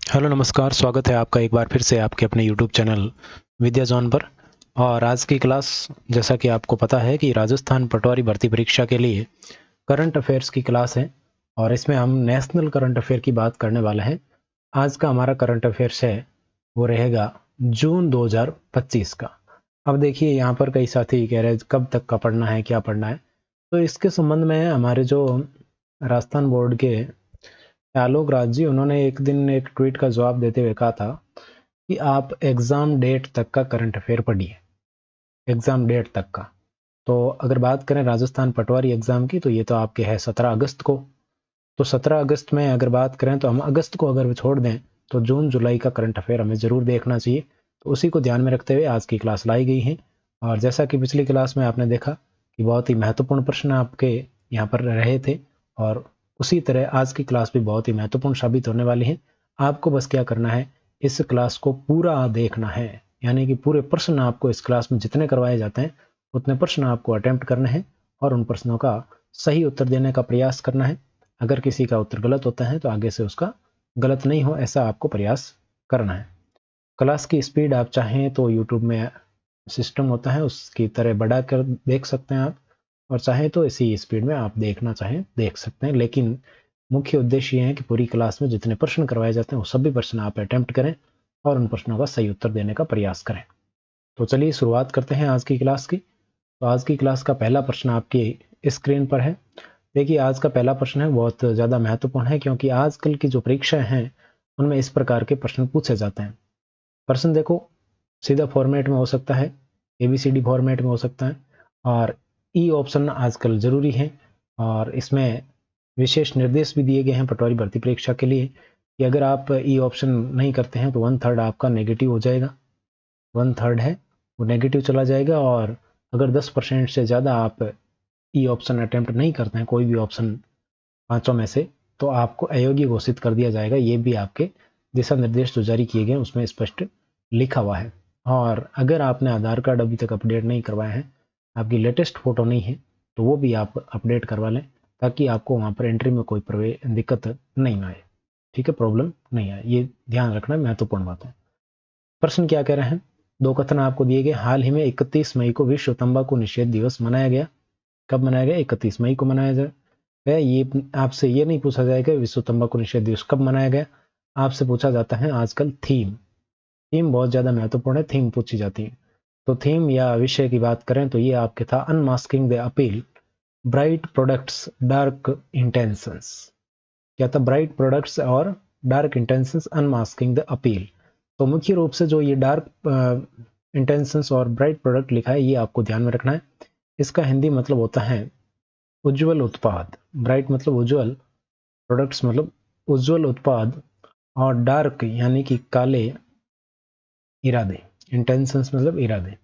Hello नमस्कार, स्वागत है आपका एक बार फिर से आपके अपने यूट्यूब चैनल विद्या जोन पर। और आज की क्लास, जैसा कि आपको पता है कि राजस्थान पटवारी भर्ती परीक्षा के लिए करंट अफेयर्स की क्लास है और इसमें हम नेशनल करंट अफेयर की बात करने वाले हैं। आज का हमारा करंट अफेयर्स है वो रहेगा जून 2025 का। अब देखिए, यहाँ पर कई साथी कह रहे हैं कब तक का पढ़ना है, क्या पढ़ना है। तो इसके संबंध में हमारे जो राजस्थान बोर्ड के आलोक राज जी, उन्होंने एक दिन एक ट्वीट का जवाब देते हुए कहा था कि आप एग्जाम डेट तक का करंट अफेयर पढ़िए, एग्जाम डेट तक का। तो अगर बात करें राजस्थान पटवारी एग्जाम की, तो ये तो आपके है 17 अगस्त को। तो 17 अगस्त में अगर बात करें तो हम अगस्त को अगर छोड़ दें तो जून जुलाई का करंट अफेयर हमें ज़रूर देखना चाहिए। तो उसी को ध्यान में रखते हुए आज की क्लास लाई गई है। और जैसा कि पिछली क्लास में आपने देखा कि बहुत ही महत्वपूर्ण प्रश्न आपके यहाँ पर रहे थे, और उसी तरह आज की क्लास भी बहुत ही महत्वपूर्ण साबित होने वाली है। आपको बस क्या करना है, इस क्लास को पूरा देखना है, यानी कि पूरे प्रश्न आपको इस क्लास में जितने करवाए जाते हैं उतने प्रश्न आपको अटेम्प्ट करने हैं और उन प्रश्नों का सही उत्तर देने का प्रयास करना है। अगर किसी का उत्तर गलत होता है तो आगे से उसका गलत नहीं हो, ऐसा आपको प्रयास करना है। क्लास की स्पीड आप चाहें तो यूट्यूब में सिस्टम होता है उसकी तरह बढ़ा कर देख सकते हैं आप, और चाहें तो इसी स्पीड में आप देखना चाहें देख सकते हैं। लेकिन मुख्य उद्देश्य ये है कि पूरी क्लास में जितने प्रश्न करवाए जाते हैं वो सभी प्रश्न आप अटेम्प्ट करें और उन प्रश्नों का सही उत्तर देने का प्रयास करें। तो चलिए शुरुआत करते हैं आज की क्लास की। तो आज की क्लास का पहला प्रश्न आपकी स्क्रीन पर है। देखिए, आज का पहला प्रश्न है बहुत ज़्यादा महत्वपूर्ण है, क्योंकि आजकल की जो परीक्षाएं हैं उनमें इस प्रकार के प्रश्न पूछे जाते हैं। प्रश्न देखो, सीधा फॉर्मेट में हो सकता है, ABCD फॉर्मेट में हो सकता है, और ई ऑप्शन आजकल ज़रूरी है। और इसमें विशेष निर्देश भी दिए गए हैं पटवारी भर्ती परीक्षा के लिए कि अगर आप ई ऑप्शन नहीं करते हैं तो 1/3 आपका नेगेटिव हो जाएगा। 1/3 है वो नेगेटिव चला जाएगा। और अगर 10% से ज़्यादा आप ई ऑप्शन अटेम्प्ट नहीं करते हैं, कोई भी ऑप्शन पांचों में से, तो आपको अयोग्य घोषित कर दिया जाएगा। ये भी आपके दिशा निर्देश जो जारी किए गए उसमें स्पष्ट लिखा हुआ है। और अगर आपने आधार कार्ड अभी तक अपडेट नहीं करवाया है, आपकी लेटेस्ट फोटो नहीं है, तो वो भी आप अपडेट करवा लें, ताकि आपको वहाँ पर एंट्री में कोई दिक्कत नहीं आए। ठीक है, प्रॉब्लम नहीं आए, ये ध्यान रखना महत्वपूर्ण बात है। प्रश्न क्या कह रहे हैं, दो कथन आपको दिए गए। हाल ही में 31 मई को विश्व तंबाकू निषेध दिवस मनाया गया। कब मनाया गया? 31 मई को मनाया गया। ये आपसे ये नहीं पूछा जाएगा विश्व तंबाकू निषेध दिवस कब मनाया गया, आपसे पूछा जाता है आजकल थीम। थीम बहुत ज्यादा महत्वपूर्ण है, थीम पूछी जाती है। तो थीम या विषय की बात करें तो ये आपके था unmasking the appeal, bright products, dark intentions. क्या था? ब्राइट प्रोडक्ट्स और dark intentions, unmasking the appeal. तो मुख्य रूप से जो ये डार्क इंटेंशंस और ब्राइट प्रोडक्ट लिखा है ये आपको ध्यान में रखना है। इसका हिंदी मतलब होता है उज्जवल उत्पाद। ब्राइट मतलब उज्जवल, प्रोडक्ट्स मतलब उज्जवल उत्पाद, और डार्क यानी कि काले इरादे। इंटेंशंस मतलब इरादे,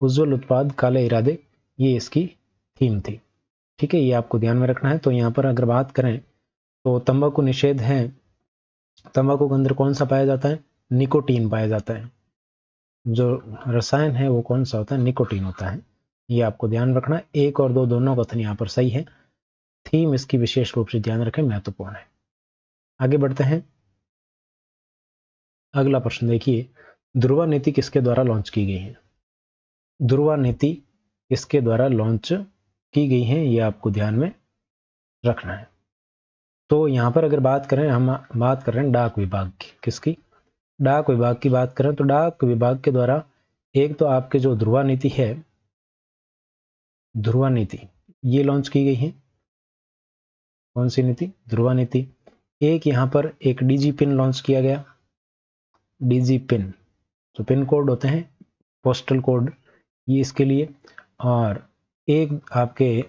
उज्जवल उत्पाद, काले इरादे, ये इसकी थीम थी। ठीक है, ये आपको ध्यान में रखना है। तो यहाँ पर अगर बात करें तो तंबाकू निषेध है, तंबाकू के अंदर कौन सा पाया जाता है? निकोटीन पाया जाता है। जो रसायन है वो कौन सा होता है? निकोटीन होता है। ये आपको ध्यान रखना। एक और दो दोनों कथन यहाँ पर सही है। थीम इसकी विशेष रूप से ध्यान रखें, महत्वपूर्ण है। आगे बढ़ते हैं। अगला प्रश्न देखिए, ध्रुवा नीति किसके द्वारा लॉन्च की गई है? ध्रुवा नीति किसके द्वारा लॉन्च की गई है, ये आपको ध्यान में रखना है। तो यहाँ पर अगर बात करें, हम बात कर रहे हैं डाक विभाग की। किसकी? डाक विभाग की बात करें तो डाक विभाग के द्वारा एक तो आपके जो ध्रुवा नीति है, ध्रुवा नीति ये लॉन्च की गई है। कौन सी नीति? ध्रुवा नीति। एक यहाँ पर एक डीजी पिन लॉन्च किया गया। डीजी पिन, जो पिन कोड होते हैं, पोस्टल कोड, ये इसके लिए। और एक आपके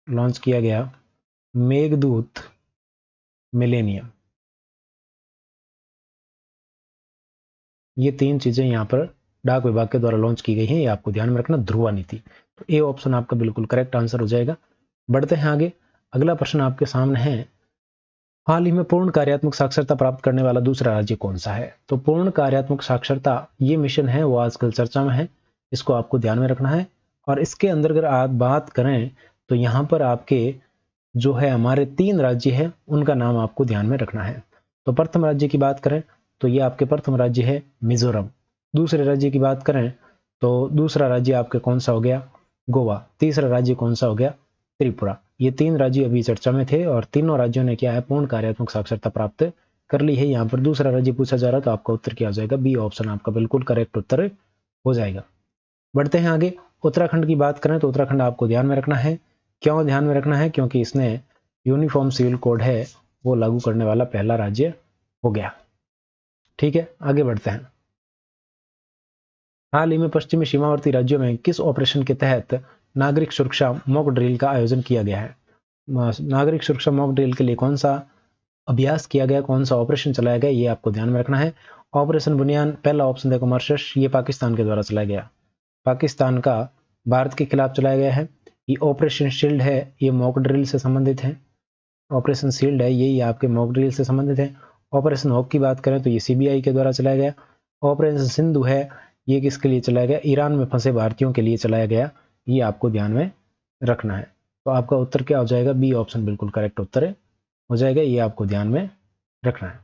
लॉन्च किया गया मेघदूत मिलेनियम। ये तीन चीजें यहाँ पर डाक विभाग के द्वारा लॉन्च की गई हैं, ये आपको ध्यान में रखना। ध्रुवा नीति, तो ए ऑप्शन आपका बिल्कुल करेक्ट आंसर हो जाएगा। बढ़ते हैं आगे। अगला प्रश्न आपके सामने है, हाल ही में पूर्ण कार्यात्मक साक्षरता प्राप्त करने वाला दूसरा राज्य कौन सा है? तो पूर्ण कार्यात्मक साक्षरता ये मिशन है वो आजकल चर्चा में है, इसको आपको ध्यान में रखना है। और इसके अंदर अगर आप बात करें तो यहाँ पर आपके जो है हमारे 3 राज्य है, उनका नाम आपको ध्यान में रखना है। तो प्रथम राज्य की बात करें तो ये आपके प्रथम राज्य है मिजोरम। दूसरे राज्य की बात करें तो दूसरा राज्य आपके कौन सा हो गया, गोवा। तीसरा राज्य कौन सा हो गया, त्रिपुरा। ये 3 राज्य अभी चर्चा में थे और तीनों राज्यों ने क्या है, पूर्ण कार्यात्मक साक्षरता प्राप्त कर ली है। यहाँ पर दूसरा राज्य पूछा जा रहा है तो आपका उत्तर क्या हो जाएगा, बी ऑप्शन आपका बिल्कुल करेक्ट उत्तर हो जाएगा। बढ़ते हैं आगे। उत्तराखंड की बात करें तो उत्तराखंड आपको ध्यान में रखना है। क्यों ध्यान में रखना है, क्योंकि इसने यूनिफॉर्म सिविल कोड है वो लागू करने वाला पहला राज्य हो गया। ठीक है, आगे बढ़ते हैं। हाल ही में पश्चिमी सीमावर्ती राज्यों में किस ऑपरेशन के तहत नागरिक सुरक्षा मॉक ड्रिल का आयोजन किया गया है। नागरिक सुरक्षा मॉक ड्रिल के लिए कौन सा अभ्यास किया गया, कौन सा ऑपरेशन चलाया गया, ये आपको ध्यान में रखना है। ऑपरेशन बुनियान, पहला ऑप्शन देखो मॉरिशस, ये पाकिस्तान के द्वारा चलाया गया, पाकिस्तान का भारत के खिलाफ चलाया गया है। ये ऑपरेशन शील्ड है, ये मॉक ड्रिल से संबंधित है। ऑपरेशन शील्ड है, यही आपके मॉक ड्रिल से संबंधित है। ऑपरेशन हॉक की बात करें तो ये सीबीआई के द्वारा चलाया गया। ऑपरेशन सिंधु है, ये किसके लिए चलाया गया, ईरान में फंसे भारतीयों के लिए चलाया गया। ये आपको ध्यान में रखना है। तो आपका उत्तर क्या हो जाएगा, बी ऑप्शन बिल्कुल करेक्ट उत्तर हो जाएगा। ये आपको ध्यान में रखना है।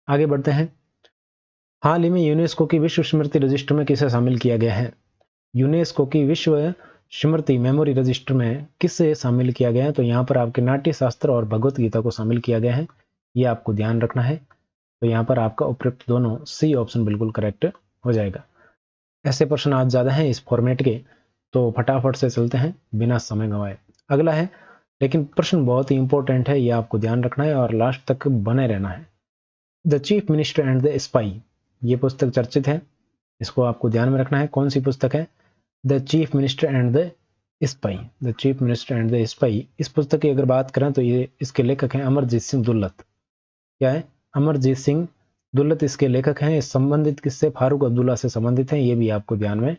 आगे बढ़ते हैं। हाल ही में यूनेस्को की विश्व स्मृति रजिस्टर में किसे शामिल किया गया है। यूनेस्को की विश्व स्मृति मेमोरी रजिस्टर में किसे शामिल किया गया है, तो यहाँ पर आपके नाट्य शास्त्र और भगवत गीता को शामिल किया गया है। ये आपको ध्यान रखना है। तो यहाँ पर आपका उपयुक्त दोनों सी ऑप्शन बिल्कुल करेक्ट हो जाएगा। ऐसे प्रश्न आज ज़्यादा हैं इस फॉर्मेट के, तो फटाफट से चलते हैं बिना समय गंवाए। अगला है, लेकिन प्रश्न बहुत ही इंपॉर्टेंट है, ये आपको ध्यान रखना है और लास्ट तक बने रहना है। The chief minister and the spy, ये पुस्तक चर्चित है, इसको आपको ध्यान में रखना है। कौन सी पुस्तक है, the chief minister and the spy, the chief minister and the spy. इस पुस्तक की अगर बात करें तो ये इसके लेखक हैं अमरजीत सिंह दुल्लत। क्या है, अमरजीत सिंह दुल्लत इसके लेखक हैं। इस संबंधित किससे, फारूक अब्दुल्ला से संबंधित हैं। ये भी आपको ध्यान में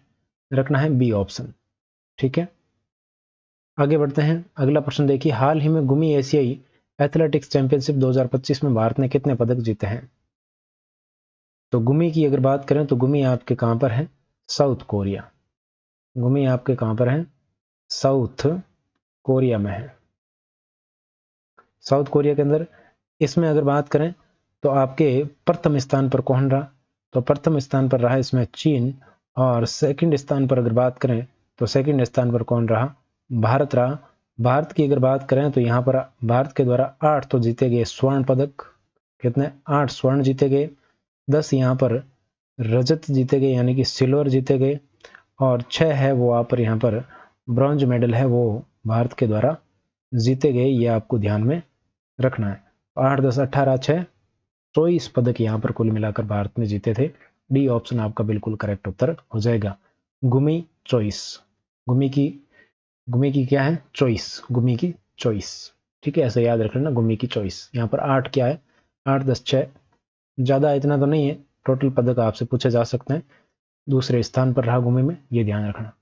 रखना है, बी ऑप्शन। ठीक है, आगे बढ़ते हैं। अगला प्रश्न देखिए, हाल ही में गुमी एशियाई एथलेटिक्स चैंपियनशिप 2025 में भारत ने कितने पदक जीते हैं। तो गुमी की अगर बात करें तो गुमी आपके कहां पर है, साउथ कोरिया। गुमी आपके कहां पर है, साउथ कोरिया में है, साउथ कोरिया के अंदर। इसमें अगर बात करें तो आपके प्रथम स्थान पर कौन रहा, तो प्रथम स्थान पर रहा इसमें चीन। और सेकंड स्थान पर अगर बात करें तो सेकंड स्थान पर कौन रहा, भारत रहा। भारत की अगर बात करें तो यहाँ पर भारत के द्वारा 8 तो जीते गए स्वर्ण पदक, कितने, 8 स्वर्ण जीते गए, 10 यहाँ पर रजत जीते गए यानी कि सिल्वर जीते गए, और 6 है वो आप पर यहाँ पर ब्रॉन्ज मेडल है वो भारत के द्वारा जीते गए। ये आपको ध्यान में रखना है। 8 10 18 6 24 पदक यहाँ पर कुल मिलाकर भारत ने जीते थे। डी ऑप्शन आपका बिल्कुल करेक्ट उत्तर हो जाएगा। गुमी चॉइस, गुमी की क्या है, चॉइस, गुमी की चॉइस। ठीक है, ऐसे याद रख लेना, गुमी की चॉइस। यहाँ पर 8 क्या है, 8 10 6, ज़्यादा इतना तो नहीं है, टोटल पदक आपसे पूछे जा सकते हैं। दूसरे स्थान पर रहा गुमी में, ये ध्यान रखना।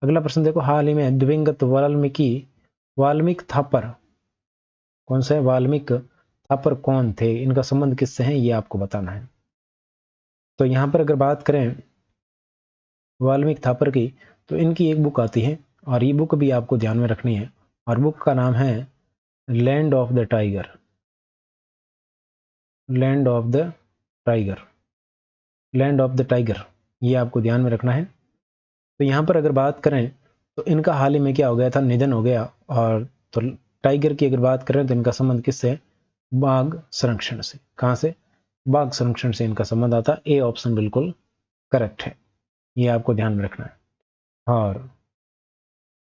अगला प्रश्न देखो, हाल ही में दिवंगत वाल्मीकि थापर, कौन सा है, वाल्मीकि थापर कौन थे, इनका संबंध किससे है, ये आपको बताना है। तो यहाँ पर अगर बात करें वाल्मीकि थापर की, तो इनकी एक बुक आती है और ये बुक भी आपको ध्यान में रखनी है, और बुक का नाम है land of the tiger, land of the tiger, land of the tiger, ये आपको ध्यान में रखना है। तो यहाँ पर अगर बात करें तो इनका हाल ही में क्या हो गया था, निधन हो गया। और तो टाइगर की अगर बात करें तो इनका संबंध किससे है, बाघ संरक्षण से। कहाँ से, बाघ संरक्षण से इनका संबंध आता। ए ऑप्शन बिल्कुल करेक्ट है, ये आपको ध्यान में रखना है। और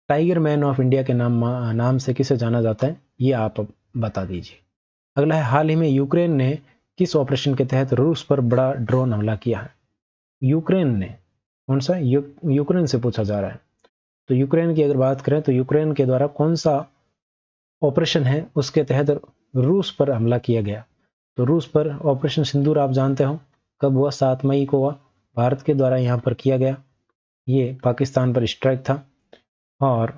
टाइगर मैन ऑफ इंडिया के नाम से किसे जाना जाता है, ये आप बता दीजिए। अगला है, हाल ही में यूक्रेन ने किस ऑपरेशन के तहत रूस पर बड़ा ड्रोन हमला किया है। यूक्रेन ने, कौन सा, यूक्रेन से पूछा जा रहा है। तो यूक्रेन की अगर बात करें तो यूक्रेन के द्वारा कौन सा ऑपरेशन है उसके तहत रूस पर हमला किया गया। तो रूस पर ऑपरेशन सिंदूर आप जानते हो, कब हुआ, 7 मई को हुआ, भारत के द्वारा यहाँ पर किया गया। ये पाकिस्तान पर स्ट्राइक था। और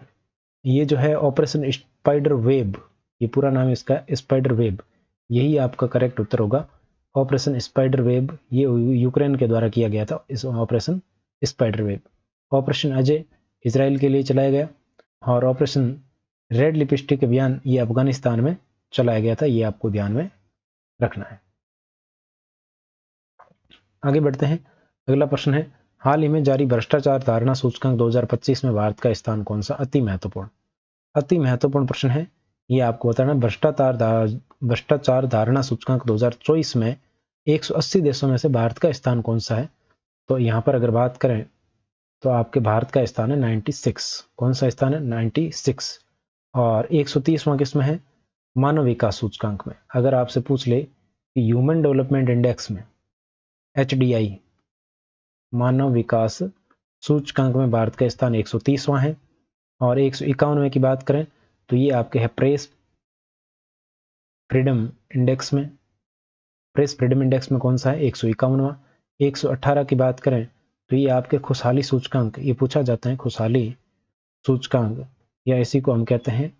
ये जो है ऑपरेशन स्पाइडर वेब, ये पूरा नाम इसका स्पाइडर वेब, यही आपका करेक्ट उत्तर होगा, ऑपरेशन स्पाइडर वेब। ये यूक्रेन के द्वारा किया गया था, इस operation spider web. Operation Ajay Israel के लिए चलाया गया, और ऑपरेशन रेड लिपस्टिक अभियान ये अफगानिस्तान में चलाया गया था। ये आपको ध्यान में रखना है। आगे बढ़ते हैं। अगला प्रश्न है, हाल ही में जारी भ्रष्टाचार धारणा सूचकांक 2025 में भारत का स्थान कौन सा? अति महत्वपूर्ण प्रश्न है। ये आपको बताना, भ्रष्टाचार धारणा सूचकांक 2024 में 180 देशों में से भारत का स्थान कौन सा है? तो यहाँ पर अगर बात करें तो आपके भारत का स्थान है 96। कौन सा स्थान है? 96। और 130वां किसमें है? मानव विकास सूचकांक में। अगर आपसे पूछ ले कि ह्यूमन डेवलपमेंट इंडेक्स में, HDI मानव विकास सूचकांक में भारत का स्थान 130वां है। और 151वें की बात करें तो ये आपके है प्रेस फ्रीडम इंडेक्स में। प्रेस फ्रीडम इंडेक्स में कौन सा है? 151वां। 118 की बात करें तो ये आपके खुशहाली सूचकांक, ये पूछा जाता है खुशहाली सूचकांक, या इसी को हम कहते हैं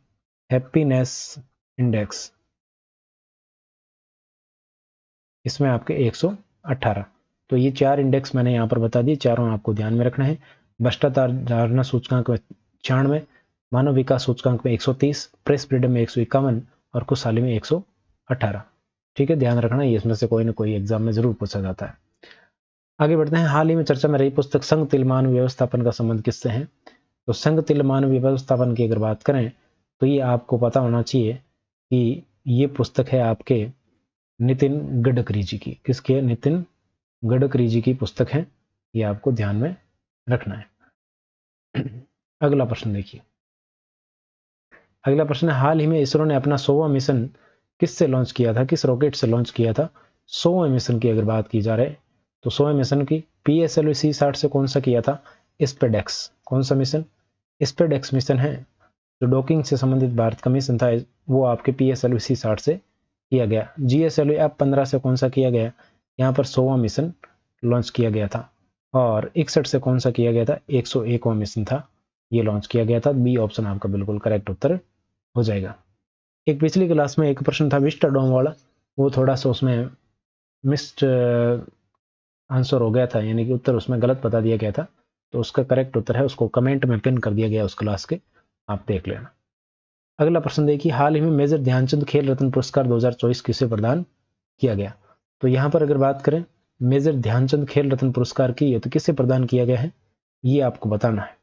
हैप्पीनेस इंडेक्स, इसमें आपके 118। तो ये 4 इंडेक्स मैंने यहाँ पर बता दिए, चारों आपको ध्यान में रखना है। भ्रष्टाचार धारणा सूचकांक में 96, मानव विकास सूचकांक में 130, प्रेस फ्रीडम में 151 और खुशहाली में 118। ठीक है, ध्यान रखना, ये इसमें से कोई ना कोई एग्जाम में जरूर पूछा जाता है। आगे बढ़ते हैं। हाल ही में चर्चा में रही पुस्तक संघ तिल मानव व्यवस्थापन का संबंध किससे है? तो संघ तिल मानव व्यवस्थापन की अगर बात करें तो ये आपको पता होना चाहिए कि ये पुस्तक है आपके नितिन गडकरी जी की। किसकी है? नितिन गडकरी जी की पुस्तक है, ये आपको ध्यान में रखना है। अगला प्रश्न देखिए। अगला प्रश्न है, हाल ही में इसरो ने अपना 100वां मिशन किससे लॉन्च किया था? किस रॉकेट से लॉन्च किया था? 100वें मिशन की अगर बात की जा रही है तो 100वें मिशन की PSLV C60 से कौन सा किया था? स्पेडेक्स। कौन सा मिशन? स्पेडेक्स मिशन है। जो डॉकिंग से संबंधित भारत का मिशन था वो आपके PSLV C60 से किया गया। GSLV F15 से कौन सा किया गया? यहाँ पर 100वां मिशन लॉन्च किया गया था। और 61 से कौन सा किया गया था? 101वां मिशन था, ये लॉन्च किया गया था। बी ऑप्शन आपका बिल्कुल करेक्ट उत्तर हो जाएगा। एक पिछली क्लास में एक प्रश्न था विस्टाडोम वाला, वो थोड़ा सा उसमें मिस्ड आंसर हो गया था, यानी कि उत्तर उसमें गलत बता दिया गया था। तो उसका करेक्ट उत्तर है, उसको कमेंट में पिन कर दिया गया उस क्लास के, आप देख लेना। अगला प्रश्न देखिए, हाल ही में मेजर ध्यानचंद खेल रत्न पुरस्कार 2024 किसे प्रदान किया गया? तो यहां पर अगर बात करें मेजर ध्यानचंद खेल रत्न पुरस्कार की, तो किसे प्रदान किया गया है ये आपको बताना है।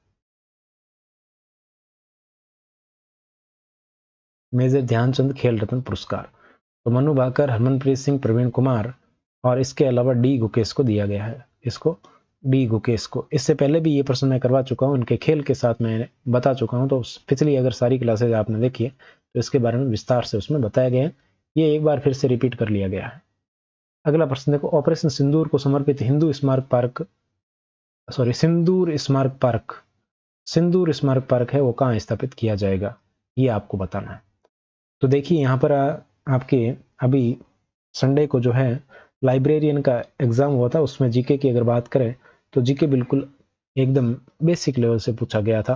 मेजर ध्यानचंद खेल रत्न पुरस्कार तो मनु भाकर, हरमनप्रीत सिंह, प्रवीण कुमार और इसके अलावा डी गुकेश को दिया गया है। इसको डी गुकेश को। इससे पहले भी ये प्रश्न मैं करवा चुका हूँ, उनके खेल के साथ मैं बता चुका हूँ। तो पिछली अगर सारी क्लासेज आपने देखी है तो इसके बारे में विस्तार से उसमें बताया गया है, ये एक बार फिर से रिपीट कर लिया गया है। अगला प्रश्न देखो, ऑपरेशन सिंदूर को समर्पित सिंदूर स्मारक पार्क है वो कहाँ स्थापित किया जाएगा, ये आपको बताना है। तो देखिए यहाँ पर आपके अभी संडे को जो है लाइब्रेरियन का एग्जाम हुआ था, उसमें जीके की अगर बात करें तो जीके बिल्कुल एकदम बेसिक लेवल से पूछा गया था।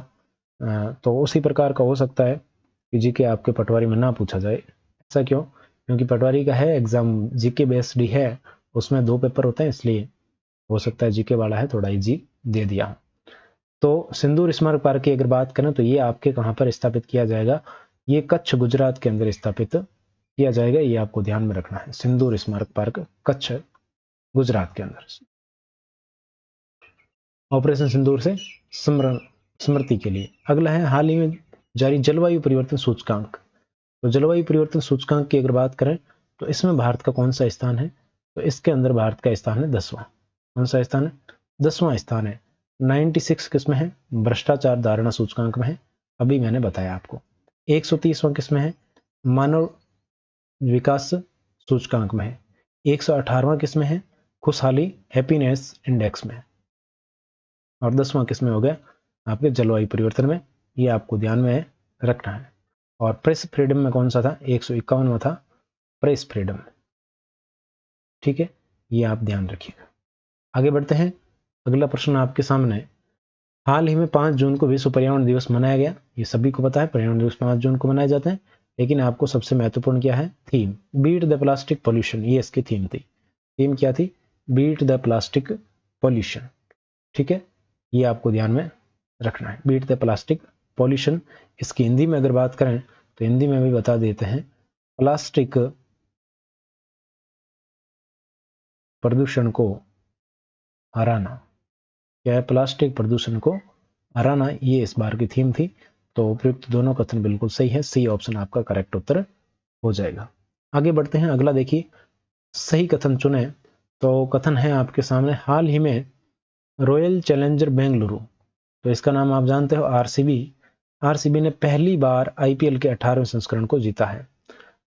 तो उसी प्रकार का हो सकता है कि जीके आपके पटवारी में ना पूछा जाए। ऐसा क्यों? क्योंकि पटवारी का है एग्जाम, जीके बेस्ड ही है, उसमें 2 पेपर होते हैं, इसलिए हो सकता है जीके वाला है थोड़ा इजी दे दिया। तो सिंदूर स्मारक पार्क की अगर बात करें तो ये आपके कहाँ पर स्थापित किया जाएगा? ये कच्छ गुजरात के अंदर स्थापित किया जाएगा, ये आपको ध्यान में रखना है। सिंदूर स्मारक पार्क कच्छ गुजरात के अंदर, ऑपरेशन सिंदूर से स्मृति के लिए। अगला है हाल ही में जारी जलवायु परिवर्तन सूचकांक। तो जलवायु परिवर्तन सूचकांक की अगर बात करें तो इसमें भारत का कौन सा स्थान है? तो इसके अंदर भारत का स्थान है 10वां। कौन सा स्थान है? 10वां स्थान है। 96 किसमें है? भ्रष्टाचार धारणा सूचकांक में है, अभी मैंने बताया आपको। 130वां किसमें है? मानव विकास सूचकांक में है। 118वां किसमें है? खुशहाली हैप्पीनेस इंडेक्स में। और 10वां किसमें हो गया? आपके जलवायु परिवर्तन में, ये आपको ध्यान में रखना है। और प्रेस फ्रीडम में कौन सा था? 151वां था प्रेस फ्रीडम। ठीक है, ये आप ध्यान रखिएगा। आगे बढ़ते हैं। अगला प्रश्न आपके सामने, हाल ही में 5 जून को विश्व पर्यावरण दिवस मनाया गया। ये सभी को पता है, पर्यावरण दिवस 5 जून को मनाए जाते हैं, लेकिन आपको सबसे महत्वपूर्ण क्या है? Theme, beat the plastic pollution, ये इसकी थीम थी। थीम क्या थी? Beat the plastic pollution. ठीक है, ये आपको ध्यान में रखना है, बीट द प्लास्टिक पॉल्यूशन। इसकी हिंदी में अगर बात करें तो हिंदी में भी बता देते हैं, प्लास्टिक प्रदूषण को हराना। क्या है? प्लास्टिक प्रदूषण को हराना, ये इस बार की थीम थी। तो उपयुक्त दोनों कथन बिल्कुल सही है, सी ऑप्शन आपका करेक्ट उत्तर हो जाएगा। आगे बढ़ते हैं, अगला देखिए, सही कथन चुने। तो कथन है आपके सामने, हाल ही में रॉयल चैलेंजर बेंगलुरु, तो इसका नाम आप जानते हो आरसीबी। आरसीबी ने पहली बार आईपीएल के 18वें संस्करण को जीता है।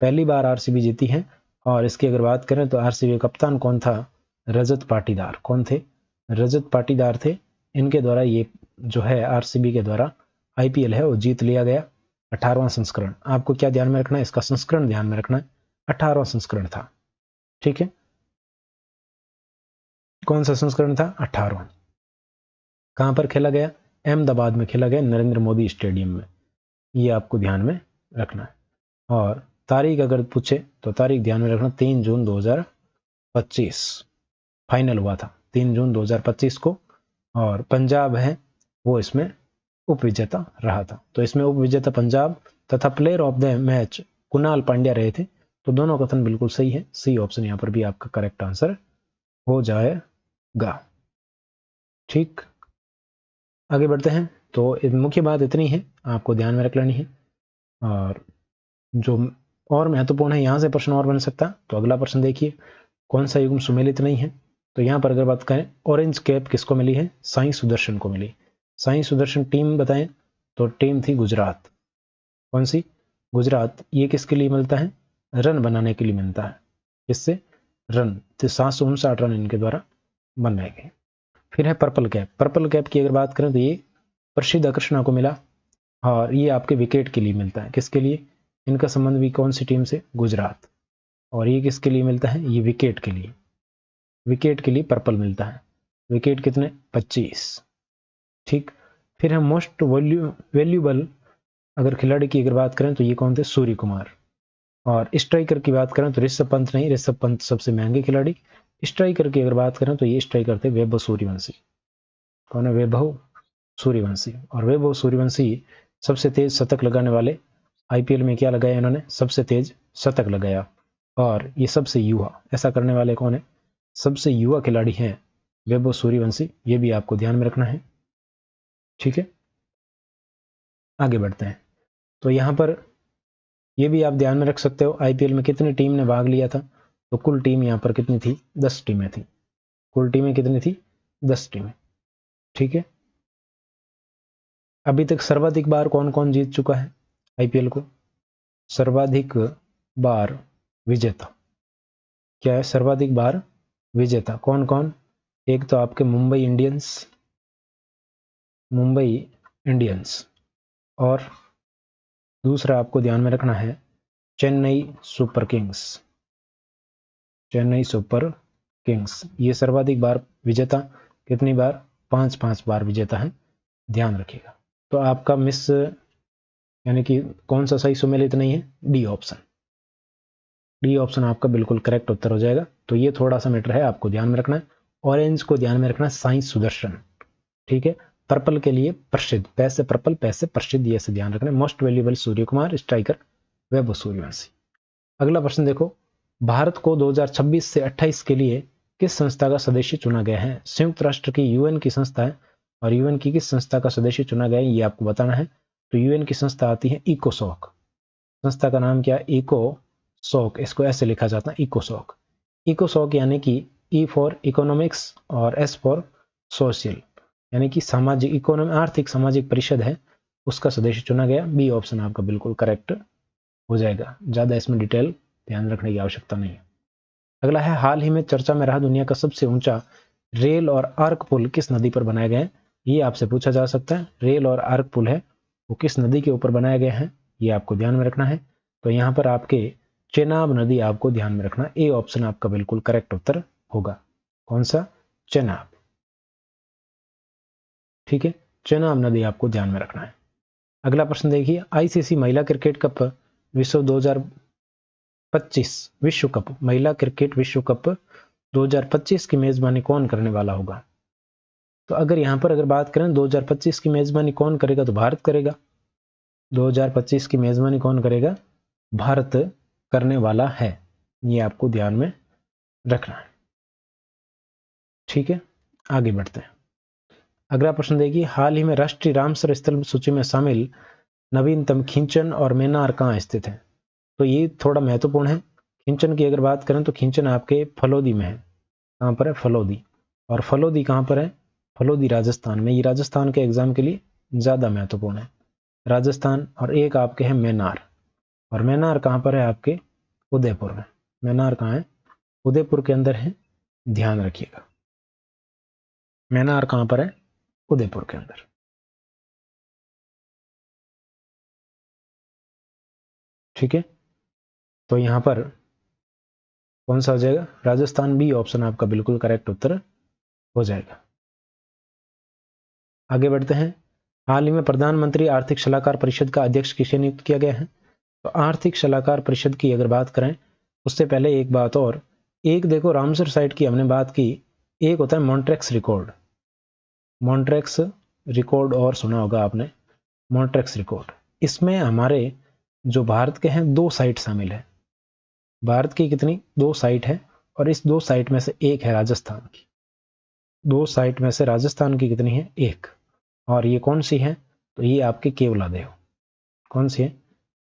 पहली बार आरसीबी जीती है। और इसकी अगर बात करें तो आरसीबी कप्तान कौन था? रजत पाटीदार। कौन थे? रजत पाटीदार थे। इनके द्वारा ये जो है आरसीबी के द्वारा आईपीएल है वो जीत लिया गया। 18वां संस्करण, आपको क्या ध्यान में रखना है? इसका संस्करण ध्यान में रखना है। 18वां संस्करण था, ठीक है। कौन सा संस्करण था? 18वां। कहां पर खेला गया? अहमदाबाद में खेला गया, नरेंद्र मोदी स्टेडियम में। ये आपको ध्यान में रखना है। और तारीख अगर पूछे तो तारीख ध्यान में रखना, 3 जून 2025 फाइनल हुआ था, 3 जून 2025 को। और पंजाब है वो इसमें उपविजेता रहा था। तो इसमें उपविजेता पंजाब तथा player of the match Kunal Pandya रहे थे। तो दोनों कथन बिल्कुल सही है, सी ऑप्शन यहां पर भी आपका करेक्ट आंसर हो जाएगा। ठीक, आगे बढ़ते हैं। तो मुख्य बात इतनी है, आपको ध्यान में रख लेनी है। और जो और महत्वपूर्ण है, यहां से प्रश्न और बन सकता। तो अगला प्रश्न देखिए, कौन सा युग्म सुमेलित नहीं है? तो यहां पर अगर बात करें, ऑरेंज कैप किसको मिली है? साई सुदर्शन को मिली। साई सुदर्शन टीम बताएं, तो टीम थी गुजरात। कौन सी? गुजरात। ये किसके लिए मिलता है? रन बनाने के लिए मिलता है। किससे? रन। तो 759 रन इनके द्वारा बनाए गए। फिर है पर्पल कैप। पर्पल कैप की अगर बात करें तो ये प्रसिद्ध कृष्णा को मिला। और ये आपके विकेट के लिए मिलता है। किसके लिए? इनका संबंध भी कौन सी टीम से? गुजरात। और ये किसके लिए मिलता है? ये विकेट के लिए। विकेट के लिए पर्पल मिलता है। विकेट कितने? 25। ठीक। फिर हम मोस्ट वैल्यूएबल अगर खिलाड़ी की अगर बात करें तो ये कौन थे? सूर्य कुमार। और स्ट्राइकर की बात करें तो ऋषभ पंत नहीं, ऋषभ पंत सबसे महंगे खिलाड़ी। स्ट्राइकर की अगर बात करें तो ये स्ट्राइकर थे वैभव सूर्यवंशी। कौन है? वैभव सूर्यवंशी। और वैभव सूर्यवंशी सबसे तेज शतक लगाने वाले, आईपीएल में क्या लगाया इन्होंने? सबसे तेज शतक लगाया। और ये सबसे युवा, ऐसा करने वाले कौन है? सबसे युवा खिलाड़ी हैं वैभव सूर्यवंशी। ये भी आपको ध्यान में रखना है, ठीक है। आगे बढ़ते हैं। तो यहां पर ये भी आप ध्यान में रख सकते हो, आईपीएल में कितनी टीम ने भाग लिया था? तो कुल टीम यहां पर कितनी थी? 10 टीमें थी। कुल टीमें कितनी थी? 10 टीमें, ठीक है। अभी तक सर्वाधिक बार कौन कौन जीत चुका है आईपीएल को? सर्वाधिक बार विजेता क्या है? सर्वाधिक बार विजेता कौन कौन? एक तो आपके मुंबई इंडियंस, मुंबई इंडियंस। और दूसरा आपको ध्यान में रखना है Chennai super Kings. Chennai super Kings ये सर्वाधिक बार विजेता। कितनी बार? 5-5 बार विजेता है, ध्यान रखिएगा। तो आपका मिस यानी कि कौन सा सही सुमेलित नहीं है? D option. डी ऑप्शन आपका बिल्कुल करेक्ट उत्तर हो जाएगा। तो ये थोड़ा सा मैटर है, आपको ध्यान में रखना है। ऑरेंज को ध्यान में रखना, साई सुदर्शन, ठीक है। पर्पल के लिए प्रसिद्ध, पैसे पर्पल, पैसे प्रसिद्ध, ये से ध्यान रखना। Most valuable Surya Kumar, striker Vaibhav Suryavanshi. अगला प्रश्न देखो, भारत को 2026 से 28 के लिए किस संस्था का सदस्य चुना गया है? संयुक्त राष्ट्र की यूएन की संस्था है। और यूएन की किस संस्था का सदस्य चुना गया है ये आपको बताना है। तो यूएन की संस्था आती है इकोसॉक। संस्था का नाम क्या है? इकोसॉक। इसको ऐसे लिखा जाता है, इकोसॉक। इकोसॉक यानी कि ई फॉर इकोनॉमिक्स और एस फॉर सोशल, यानी कि सामाजिक, इकोनॉमी आर्थिक सामाजिक परिषद है, उसका सदस्य चुना गया। बी ऑप्शन आपका बिल्कुल करेक्ट हो जाएगा। ज्यादा इसमें डिटेल ध्यान रखने की आवश्यकता नहीं है। अगला है, हाल ही में चर्चा में रहा दुनिया का सबसे ऊंचा रेल और आर्क पुल किस नदी पर बनाए गए हैं? ये आपसे पूछा जा सकता है। रेल और आर्क पुल है वो किस नदी के ऊपर बनाए गए हैं, ये आपको ध्यान में रखना है। तो यहां पर आपके चेनाब नदी आपको ध्यान में रखना। ए ऑप्शन आपका बिल्कुल करेक्ट उत्तर होगा। कौन सा? चेनाब, ठीक है। चेनाब नदी आपको ध्यान में रखना है। अगला प्रश्न देखिए, आईसीसी महिला क्रिकेट कप विश्व 2025 विश्व कप, महिला क्रिकेट विश्व कप 2025 की मेजबानी कौन करने वाला होगा? तो अगर यहां पर अगर बात करें 2025 की मेजबानी कौन करेगा, तो भारत करेगा। 2025 की मेजबानी कौन करेगा? भारत करने वाला है। ये आपको ध्यान में रखना है, ठीक है। आगे बढ़ते हैं। अगला प्रश्न देखिए, हाल ही में राष्ट्रीय रामसर स्थल सूची में शामिल नवीनतम खींचन और मैनार कहाँ स्थित है? तो ये थोड़ा महत्वपूर्ण है। खींचन की अगर बात करें तो खींचन आपके फलोदी में है। कहाँ पर है? फलोदी। और फलोदी कहाँ पर है? फलोदी राजस्थान में। ये राजस्थान के एग्जाम के लिए ज़्यादा महत्वपूर्ण है, राजस्थान। और एक आपके है मैनार, और मैनार कहाँ पर है? आपके उदयपुर में। मैनार कहाँ है? उदयपुर के अंदर है, ध्यान रखिएगा। मैनार कहाँ पर है? उदयपुर के अंदर। ठीक है, तो यहां पर कौन सा हो जाएगा? राजस्थान। बी ऑप्शन आपका बिल्कुल करेक्ट उत्तर हो जाएगा। आगे बढ़ते हैं। हाल ही में प्रधानमंत्री आर्थिक सलाहकार परिषद का अध्यक्ष किसे नियुक्त किया गया है? तो आर्थिक सलाहकार परिषद की अगर बात करें, उससे पहले एक बात और, एक देखो रामसर साइट की हमने बात की, एक होता है मॉन्ट्रेक्स रिकॉर्ड। मॉन्ट्रेक्स रिकॉर्ड और सुना होगा आपने, मॉन्ट्रेक्स रिकॉर्ड। इसमें हमारे जो भारत के हैं 2 साइट शामिल है। भारत की कितनी? 2 साइट है, और इस 2 साइट में से एक है राजस्थान की। 2 साइट में से राजस्थान की कितनी है? 1। और ये कौन सी है? तो ये आपकी केवलादेव। कौन सी है?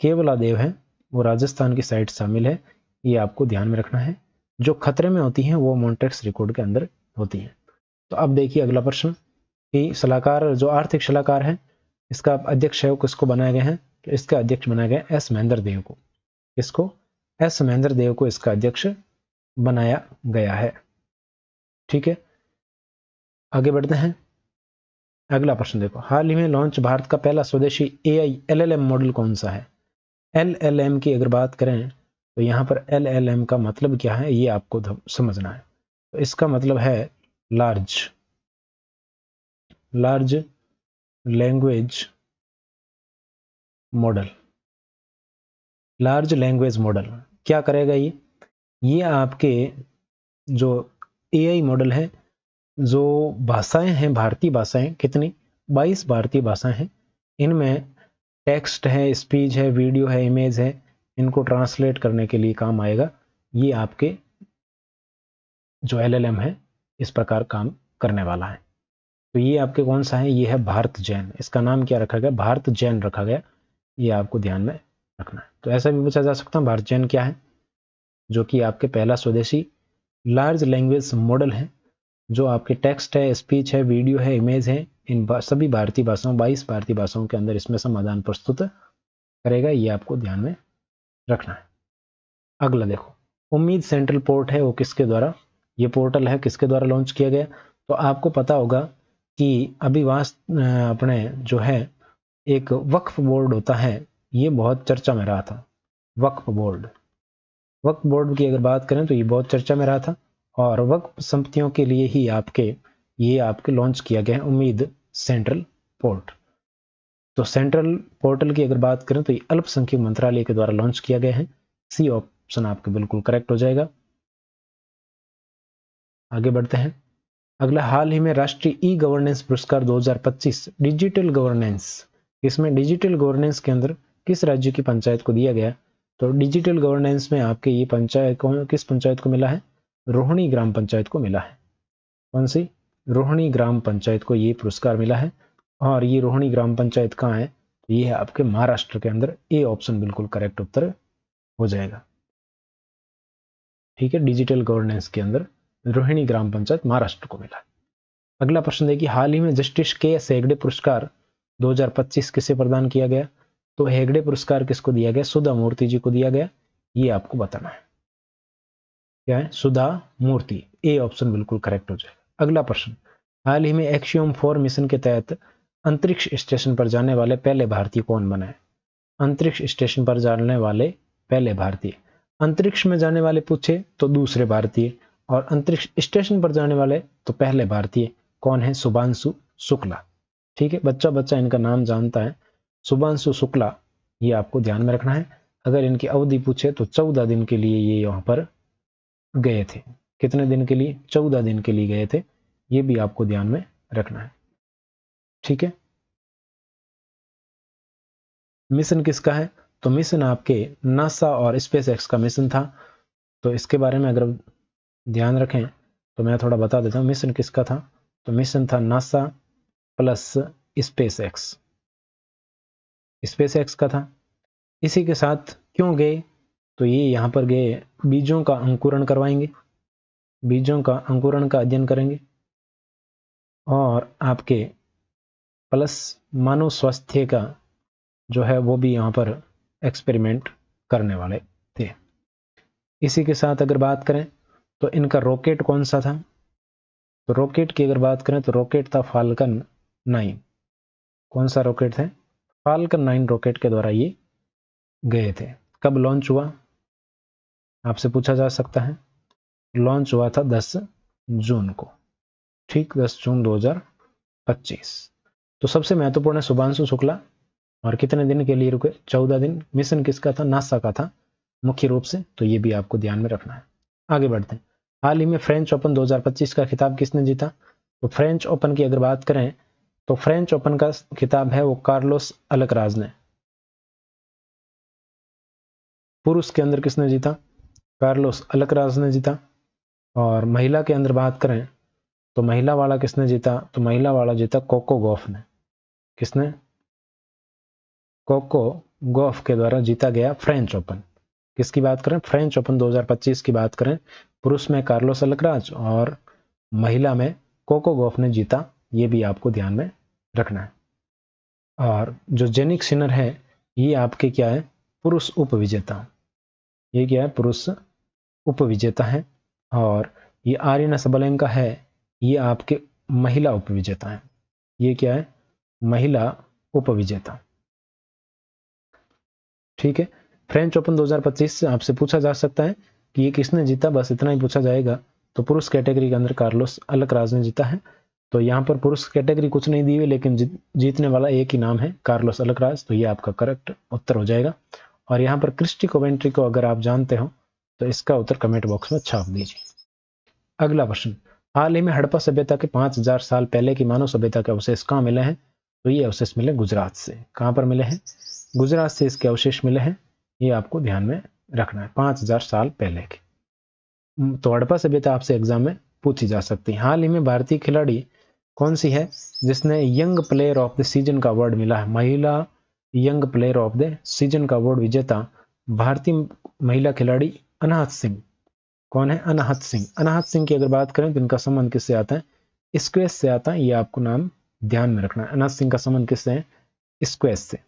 केवलादेव है, वो राजस्थान की साइट शामिल है। ये आपको ध्यान में रखना है। जो खतरे में होती हैं वो मॉन्ट्रेक्स रिकॉर्ड के अंदर होती हैं। तो अब देखिए अगला प्रश्न कि सलाहकार, जो आर्थिक सलाहकार है, इसका अध्यक्ष है वो किसको बनाया गया है? तो इसका अध्यक्ष बनाया गया एस महेंद्र देव को। इसको एस महेंद्र देव को इसका अध्यक्ष बनाया गया है। ठीक है, आगे बढ़ते हैं। अगला प्रश्न देखो, हाल ही में लॉन्च भारत का पहला स्वदेशी AI LLM मॉडल कौन सा है? LLM की अगर बात करें तो यहां पर LLM का मतलब क्या है ये आपको समझना है। तो इसका मतलब है large language model. Large language model क्या करेगा? ये आपके जो AI मॉडल है, जो भाषाएं हैं, भारतीय भाषाएं कितनी? 22 भारतीय भाषाएं हैं। इनमें टेक्स्ट है, स्पीच है, वीडियो है, इमेज है, इनको ट्रांसलेट करने के लिए काम आएगा। ये आपके जो LLM है इस प्रकार काम करने वाला है। तो ये आपके कौन सा है? ये है भारत जैन। इसका नाम क्या रखा गया? भारत जैन रखा गया। ये आपको ध्यान में रखना है। तो ऐसा भी पूछा जा सकता है भारत जैन क्या है, जो कि आपके पहला स्वदेशी लार्ज लैंग्वेज मॉडल है, जो आपके टेक्स्ट है, स्पीच है, वीडियो है, इमेज है, इन सभी भारतीय भाषाओं 22 भारतीय भाषाओं के अंदर इसमें समाधान प्रस्तुत करेगा। ये आपको ध्यान में रखना है। अगला देखो, उम्मीद सेंट्रल पोर्ट है वो किसके द्वारा, ये पोर्टल है किसके द्वारा लॉन्च किया गया? तो आपको पता होगा कि अभी अपने जो है एक वक्फ बोर्ड होता है, ये बहुत चर्चा में रहा था। वक्फ बोर्ड की अगर बात करें तो ये बहुत चर्चा में रहा था, और वक्फ संपत्तियों के लिए ही ये आपके लॉन्च किया गया है उम्मीद सेंट्रल पोर्ट। तो सेंट्रल पोर्टल की अगर बात करें तो ये अल्पसंख्यक मंत्रालय के द्वारा लॉन्च किया गया है। सी ऑप्शन आपके बिल्कुल करेक्ट हो जाएगा। आगे बढ़ते हैं। अगला, हाल ही में राष्ट्रीय ई गवर्नेंस पुरस्कार 2025 डिजिटल गवर्नेंस, इसमें डिजिटल गवर्नेंस के अंदर किस राज्य की पंचायत को दिया गया? तो डिजिटल गवर्नेंस में आपके ये पंचायत को, किस पंचायत को मिला है? रोहिणी ग्राम पंचायत को मिला है। कौन सी? रोहिणी ग्राम पंचायत को ये पुरस्कार मिला है। और ये रोहिणी ग्राम पंचायत कहाँ है? तो ये है आपके महाराष्ट्र के अंदर। ए ऑप्शन बिल्कुल करेक्ट उत्तर हो जाएगा। ठीक है, डिजिटल गवर्नेंस के अंदर रोहिणी ग्राम पंचायत महाराष्ट्र को मिला। अगला प्रश्न देखिए, हाल ही में जस्टिस KS हेगड़े पुरस्कार 2025 किसे प्रदान किया गया? तो हेगड़े पुरस्कार किसको दिया गया? सुधा मूर्ति जी को दिया गया। ये आपको बताना है। क्या है? सुधा मूर्ति। ए ऑप्शन बिल्कुल करेक्ट हो जाएगा। अगला प्रश्न, हाल ही में एक्सियोम 4 मिशन के तहत अंतरिक्ष स्टेशन पर जाने वाले पहले भारतीय कौन बने? अंतरिक्ष स्टेशन पर जाने वाले पहले भारतीय, अंतरिक्ष में जाने वाले पूछे तो दूसरे भारतीय, और अंतरिक्ष स्टेशन पर जाने वाले तो पहले भारतीय। कौन है? शुभांशु शुक्ला। ठीक है, बच्चा बच्चा इनका नाम जानता है, शुभांशु शुक्ला। ये आपको ध्यान में रखना है। अगर इनकी अवधि पूछे तो 14 दिन के लिए ये यहाँ पर गए थे। कितने दिन के लिए? 14 दिन के लिए गए थे। ये भी आपको ध्यान में रखना है। ठीक है, मिशन किसका है? तो मिशन आपके नासा और स्पेसएक्स का मिशन था। तो इसके बारे में अगर ध्यान रखें तो मैं थोड़ा बता देता हूँ। मिशन किसका था? तो मिशन था NASA plus space x, space x का था। इसी के साथ क्यों गए, तो ये यहाँ पर गए बीजों का अंकुरण करवाएंगे, बीजों का अंकुरण का अध्ययन करेंगे, और आपके प्लस मानव स्वास्थ्य का जो है वो भी यहाँ पर एक्सपेरिमेंट करने वाले थे। इसी के साथ अगर बात करें तो इनका रॉकेट कौन सा था, तो रॉकेट की अगर बात करें तो रॉकेट था फाल्कन 9। कौन सा रॉकेट थे, फाल्कन 9 रॉकेट के द्वारा ये गए थे। कब लॉन्च हुआ आपसे पूछा जा सकता है, लॉन्च हुआ था 10 जून को, ठीक 10 जून 2025। तो सबसे महत्वपूर्ण है शुभांशु शुक्ला, और कितने दिन के लिए रुके, 14 दिन। मिशन किसका था, नासा का था मुख्य रूप से, तो ये भी आपको ध्यान में रखना है। आगे बढ़ते हैं। हाल ही में फ्रेंच ओपन 2025 का खिताब किसने जीता, तो फ्रेंच ओपन की अगर बात करें तो फ्रेंच ओपन का खिताब है वो कार्लोस अल्कराज ने। पुरुष के अंदर किसने जीता, कार्लोस अल्कराज ने जीता। और महिला के अंदर बात करें तो महिला वाला किसने जीता, तो महिला वाला जीता कोको गॉफ ने। किसने, कोको गॉफ के द्वारा जीता गया फ्रेंच ओपन। किसकी बात करें, फ्रेंच ओपन 2025 की बात करें, पुरुष में कार्लोस अल्कराज और महिला में कोको गॉफ ने जीता, ये भी आपको ध्यान में रखना है। और जो जेनिक सिनर है ये आपके क्या है, पुरुष उपविजेता, ये क्या है, पुरुष उपविजेता है। और ये आर्यना सबलेंका है, ये आपके महिला उपविजेता है, ये क्या है, महिला उपविजेता। ठीक है, फ्रेंच ओपन 2025 से आपसे पूछा जा सकता है कि ये किसने जीता, बस इतना ही पूछा जाएगा। तो पुरुष कैटेगरी के अंदर कार्लोस अल्कराज ने जीता है। तो यहाँ पर पुरुष कैटेगरी कुछ नहीं दी हुई, लेकिन जीतने वाला एक ही नाम है, कार्लोस अल्कराज, तो ये आपका करेक्ट उत्तर हो जाएगा। और यहाँ पर क्रिस्टी कोवेंट्री को अगर आप जानते हो तो इसका उत्तर कमेंट बॉक्स में छाप दीजिए। अगला प्रश्न, हाल ही में हड़प्पा सभ्यता के 5000 साल पहले की मानव सभ्यता के अवशेष कहाँ मिले हैं, तो ये अवशेष मिले गुजरात से। कहाँ पर मिले हैं, गुजरात से इसके अवशेष मिले हैं, ये आपको ध्यान में रखना है। 5000 साल पहले की तो हड़प्पा सभ्यता आपसे एग्जाम में पूछी जा सकती है। हाल ही में भारतीय खिलाड़ी कौन सी है जिसने young player of the season का अवार्ड मिला है, महिला young player of the season का अवार्ड विजेता भारतीय महिला खिलाड़ी अनाहत सिंह। कौन है, अनाहत सिंह। अनाहत सिंह की अगर बात करें तो इनका संबंध किससे आता है, स्क्वैश से आता है, ये आपको नाम ध्यान में रखना है। अनाहत सिंह का संबंध किससे है, स्क्वैश से।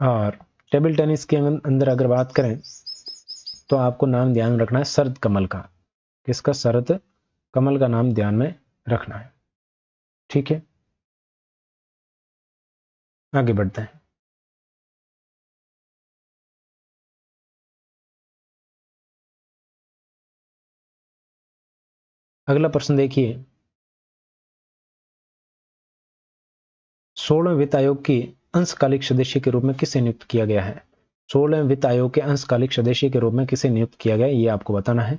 और टेबल टेनिस के अंदर अगर बात करें तो आपको नाम ध्यान रखना है शरद कमल का। किसका, शरद कमल का नाम ध्यान में रखना है। ठीक है, आगे बढ़ते हैं। अगला प्रश्न देखिए, 16वें वित्त आयोग की अंशकालिक सदस्य के रूप में किसे नियुक्त किया गया है, 16वें वित्त आयोग के अंशकालिक सदस्य के रूप में किसे नियुक्त किया गया है, ये आपको बताना है।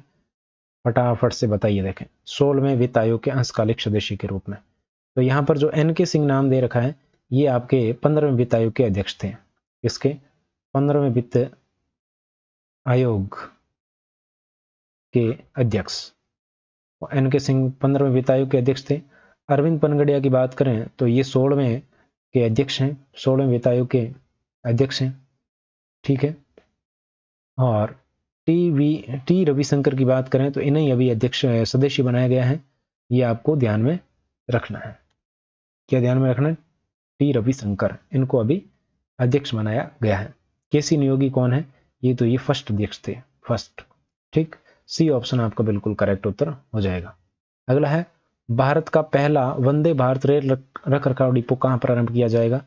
फटाफट से बताइए। देखें, 16वें वित्त आयोग के अंशकालिक सदस्य के रूप में, तो यहाँ पर जो एनके सिंह नाम दे रखा है ये आपके 15वें वित्त आयोग के अध्यक्ष थे। किसके, 15वें वित्त आयोग के अध्यक्ष एनके सिंह 15वें वित्त आयोग के अध्यक्ष थे। अरविंद पनगड़िया की बात करें तो ये 16वें के अध्यक्ष हैं, 16वें वित्त आयोग के अध्यक्ष हैं। ठीक है, और टी रविशंकर की बात करें तो इन्हें अभी अध्यक्ष सदस्य बनाया गया है, ये आपको ध्यान में रखना है। क्या ध्यान में रखना है, टी रविशंकर, इनको अभी अध्यक्ष बनाया गया है। केसी नियोगी कौन है, ये तो ये फर्स्ट अध्यक्ष थे, फर्स्ट। ठीक, सी ऑप्शन आपका बिल्कुल करेक्ट उत्तर हो जाएगा। अगला है, भारत का पहला वंदे भारत रेल रख रखाव डिपो कहाँ प्रारंभ किया जाएगा,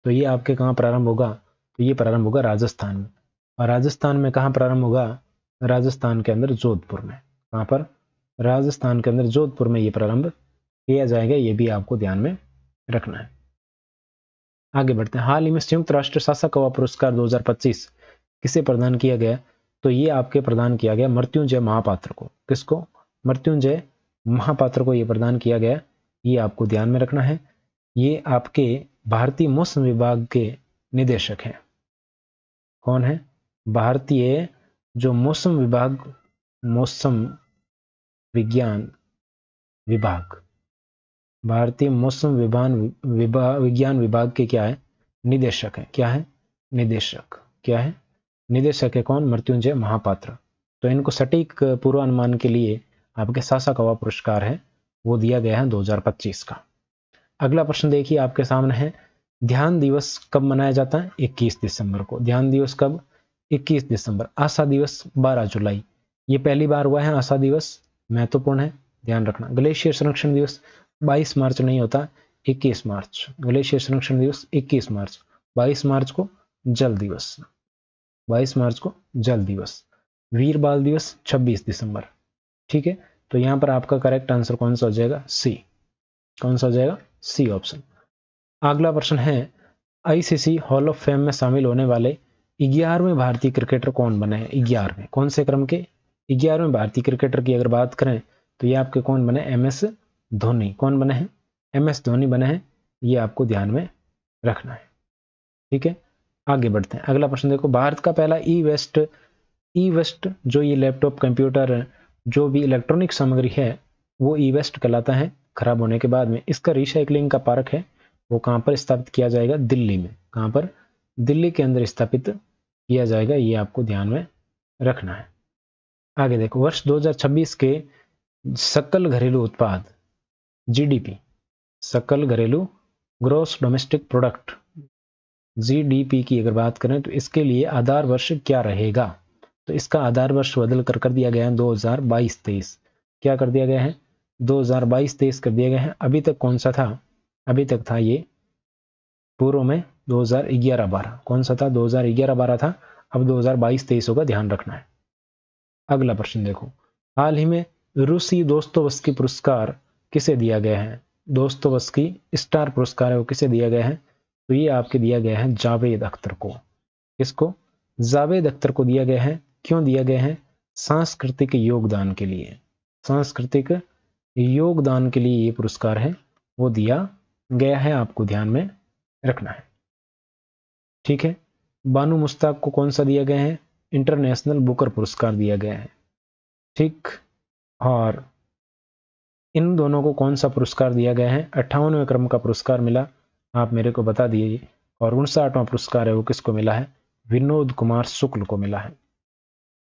तो ये आपके कहाँ प्रारंभ होगा, तो ये प्रारंभ होगा राजस्थान में। और राजस्थान में कहाँ प्रारंभ होगा, राजस्थान के अंदर जोधपुर में। कहाँ पर, राजस्थान के अंदर जोधपुर में ये प्रारंभ किया जाएगा, ये भी आपको ध्यान में रखना है। आगे बढ़ते हैं। हाल ही में संयुक्त राष्ट्र शासक कवा पुरस्कार 2025 किसे प्रदान किया गया, तो ये आपके प्रदान किया गया मृत्युंजय महापात्र को। किसको, मृत्युंजय महापात्र को ये प्रदान किया गया, ये आपको ध्यान में रखना है। ये आपके भारतीय मौसम विभाग के निदेशक हैं। कौन है, भारतीय जो मौसम विभाग, मौसम विज्ञान विभाग, भारतीय मौसम विज्ञान विभाग के क्या है, निदेशक है। क्या है, निदेशक। क्या है, निदेशक है कौन, मृत्युंजय महापात्र। तो इनको सटीक पूर्वानुमान के लिए आपके सासाकावा पुरस्कार है वो दिया गया है 2025 का। अगला प्रश्न देखिए आपके सामने है, ध्यान दिवस कब मनाया जाता है, 21 दिसंबर को। ध्यान दिवस कब, 21 दिसंबर। आशा दिवस 12 जुलाई, ये पहली बार हुआ है आशा दिवस, महत्वपूर्ण है, ध्यान रखना। ग्लेशियर संरक्षण दिवस 22 मार्च नहीं होता, 21 मार्च। ग्लेशियर संरक्षण दिवस 21 मार्च। 22 मार्च को जल दिवस, 22 मार्च को जल दिवस। वीर बाल दिवस 26 दिसंबर। ठीक है, तो यहां पर आपका करेक्ट आंसर कौन सा हो जाएगा, सी। कौन सा हो जाएगा, सी ऑप्शन। अगला प्रश्न है, आईसीसी हॉल ऑफ फेम में शामिल होने वाले 11वें भारतीय क्रिकेटर कौन बने हैं। 11वें, कौन से क्रम के 11वें भारतीय क्रिकेटर की अगर बात करें तो ये आपके कौन बने, एम एस धोनी। कौन बने हैं, एम एस धोनी बने हैं, ये आपको ध्यान में रखना है। ठीक है, आगे बढ़ते हैं। अगला प्रश्न देखो, भारत का पहला ई वेस्ट जो ये लैपटॉप कंप्यूटर जो भी इलेक्ट्रॉनिक सामग्री है वो ई वेस्ट कहलाता है खराब होने के बाद में। इसका रिसाइकलिंग का पार्क है वो कहां पर स्थापित किया जाएगा, दिल्ली में। कहां पर, दिल्ली के अंदर स्थापित किया जाएगा, ये आपको ध्यान में रखना है। आगे देखो, वर्ष 2026 के सकल घरेलू उत्पाद जीडीपी, सकल घरेलू ग्रोस डोमेस्टिक प्रोडक्ट जीडीपी की अगर बात करें तो इसके लिए आधार वर्ष क्या रहेगा। तो इसका आधार वर्ष बदल कर दिया गया है 2022-23। क्या कर दिया गया है, 2022-23 कर दिया गया है। अभी तक कौन सा था, अभी तक था ये पूर्व में 2011-12। कौन सा था, 2011-12 था, अब 2022-23 होगा, ध्यान रखना है। अगला प्रश्न देखो, हाल ही में रूसी दोस्तोवस्की पुरस्कार किसे दिया गया है। दोस्तोवस्की स्टार पुरस्कार है वो किसे दिया गया है, तो ये आपके दिया गया है जावेद अख्तर को। किसको, जावेद अख्तर को दिया गया है। क्यों दिया गया है, सांस्कृतिक योगदान के लिए। सांस्कृतिक योगदान के लिए ये पुरस्कार है वो दिया गया है, आपको ध्यान में रखना है। ठीक है, बानू मुश्ताक को कौन सा दिया गया है, इंटरनेशनल बुकर पुरस्कार दिया गया है। ठीक, और इन दोनों को कौन सा पुरस्कार दिया गया है, 58वें क्रम का पुरस्कार मिला, आप मेरे को बता दीजिए। और 59वां पुरस्कार है वो किसको मिला है, विनोद कुमार शुक्ल को मिला है।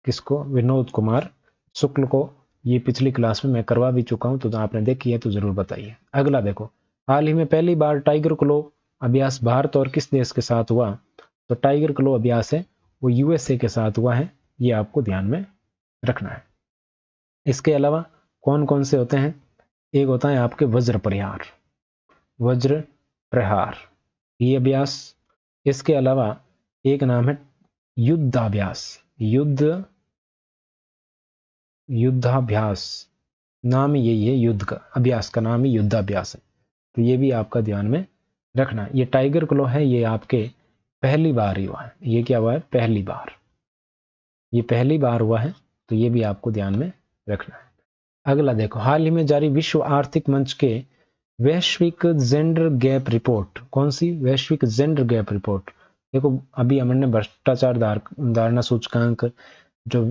किसको, विनोद कुमार शुक्ल को। ये पिछली क्लास में मैं करवा भी चुका हूं, तो आपने देखी है तो जरूर बताइए। अगला देखो, हाल ही में पहली बार टाइगर क्लो अभ्यास भारत और किस देश के साथ हुआ। तो टाइगर क्लो अभ्यास है वो यूएसए के साथ हुआ है, ये आपको ध्यान में रखना है। इसके अलावा कौन कौन से होते हैं, एक होता है आपके वज्र प्रहार, वज्र प्रहार ये अभ्यास। इसके अलावा एक नाम है युद्धाभ्यास, युद्धाभ्यास नाम यही है, युद्ध का अभ्यास का नाम ही युद्धाभ्यास है, तो ये भी आपका ध्यान में रखना। ये टाइगर क्लो है, ये आपके पहली बार ही हुआ है। ये क्या हुआ है, पहली बार, ये पहली बार हुआ है, तो ये भी आपको ध्यान में रखना है। अगला देखो, हाल ही में जारी विश्व आर्थिक मंच के वैश्विक जेंडर गैप रिपोर्ट, कौन सी, वैश्विक जेंडर गैप रिपोर्ट। देखो अभी हमने भ्रष्टाचार धारणा सूचकांक, जो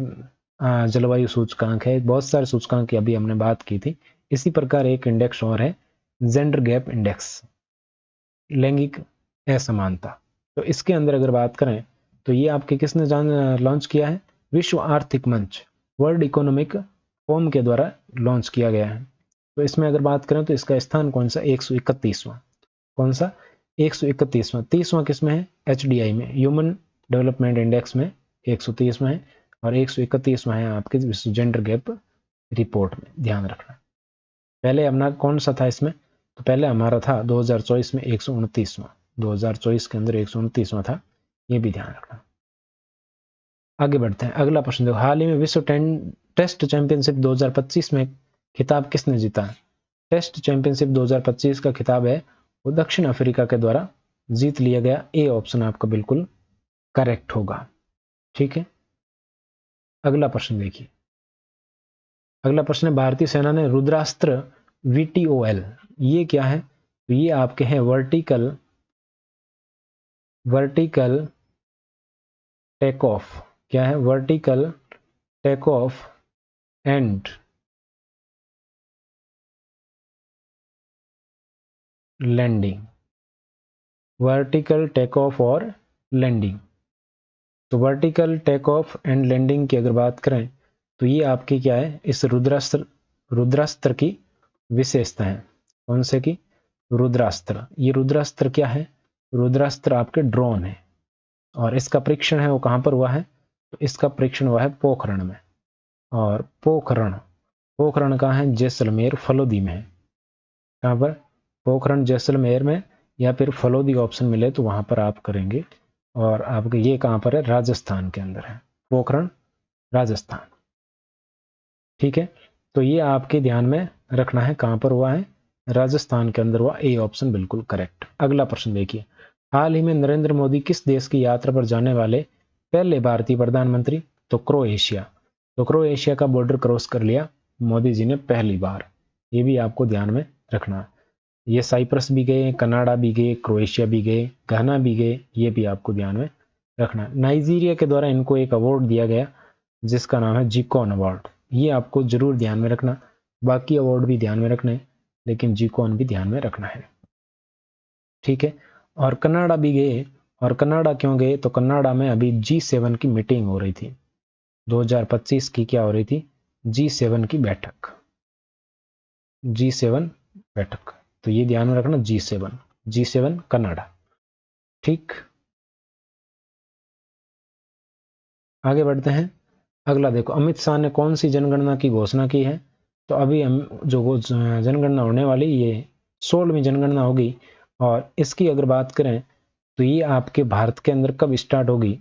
जलवायु सूचकांक है, बहुत सारे सूचकांक की अभी हमने बात की थी। इसी प्रकार एक इंडेक्स और है, जेंडर गैप इंडेक्स, लैंगिक असमानता। तो इसके अंदर अगर बात करें तो ये आपके किसने लॉन्च किया है, विश्व आर्थिक मंच, वर्ल्ड इकोनॉमिक फोरम के द्वारा लॉन्च किया गया है। तो इसमें अगर बात करें तो इसका स्थान कौन सा, 131वां। कौन सा, 131वां। 30वां किसमें है, एचडीआई में, ह्यूमन डेवलपमेंट इंडेक्स में 130वां है, और 131वां है आपके विश्व जेंडर गैप रिपोर्ट में, ध्यान रखना। पहले अपना कौन सा था इसमें, तो पहले हमारा था 2024 में 129वां, 2024 के अंदर 129वां था, ये भी ध्यान रखना। आगे बढ़ते हैं, अगला प्रश्न देखो, हाल ही में विश्व टेस्ट चैंपियनशिप 2025 में खिताब किसने जीता है। टेस्ट चैंपियनशिप 2025 का खिताब है वो दक्षिण अफ्रीका के द्वारा जीत लिया गया। ए ऑप्शन आपका बिल्कुल करेक्ट होगा। ठीक है, अगला प्रश्न देखिए, अगला प्रश्न है, भारतीय सेना ने रुद्रास्त्र VTOL ये क्या है, तो ये आपके हैं वर्टिकल टेक ऑफ। क्या है, vertical take off and landing, vertical take off और लैंडिंग। तो vertical take off and landing की अगर बात करें तो ये आपकी क्या है, इस रुद्रास्त्र की विशेषता है। कौन से की? रुद्रास्त्र। ये रुद्रास्त्र क्या है? रुद्रास्त्र आपके ड्रोन है और इसका परीक्षण है वो कहां पर हुआ है? तो इसका परीक्षण हुआ है पोखरण में। और पोखरण कहाँ है? जैसलमेर फलोदी में है। कहाँ पर? पोखरण जैसलमेर में, या फिर फलोदी ऑप्शन मिले तो वहां पर आप करेंगे। और आपके ये कहां पर है? राजस्थान के अंदर है, पोखरण राजस्थान। ठीक है, तो ये आपके ध्यान में रखना है, कहां पर हुआ है? राजस्थान के अंदर हुआ। ए ऑप्शन बिल्कुल करेक्ट। अगला प्रश्न देखिए, हाल ही में नरेंद्र मोदी किस देश की यात्रा पर जाने वाले पहले भारतीय प्रधानमंत्री? तो क्रोएशिया। तो क्रोएशिया का बॉर्डर क्रॉस कर लिया मोदी जी ने पहली बार। ये भी आपको ध्यान में रखना है। ये साइप्रस भी गए, कनाडा भी गए, क्रोएशिया भी गए, घाना भी गए, ये भी आपको ध्यान में रखना है। नाइजीरिया के द्वारा इनको एक अवार्ड दिया गया जिसका नाम है जिकॉन अवार्ड। ये आपको जरूर ध्यान में रखना। बाकी अवार्ड भी ध्यान में रखना है, लेकिन जिकॉन भी ध्यान में रखना है। ठीक है, और कनाडा भी गए। और कनाडा क्यों गए? तो कनाडा में अभी G7 की मीटिंग हो रही थी। 2025 की क्या हो रही थी? G7 की बैठक। G7 बैठक, तो ये ध्यान में रखना, G7 कनाडा। ठीक, आगे बढ़ते हैं। अगला देखो, अमित शाह ने कौन सी जनगणना की घोषणा की है? तो अभी हम जो जनगणना होने वाली, ये 16वीं जनगणना होगी। और इसकी अगर बात करें तो ये आपके भारत के अंदर कब स्टार्ट होगी?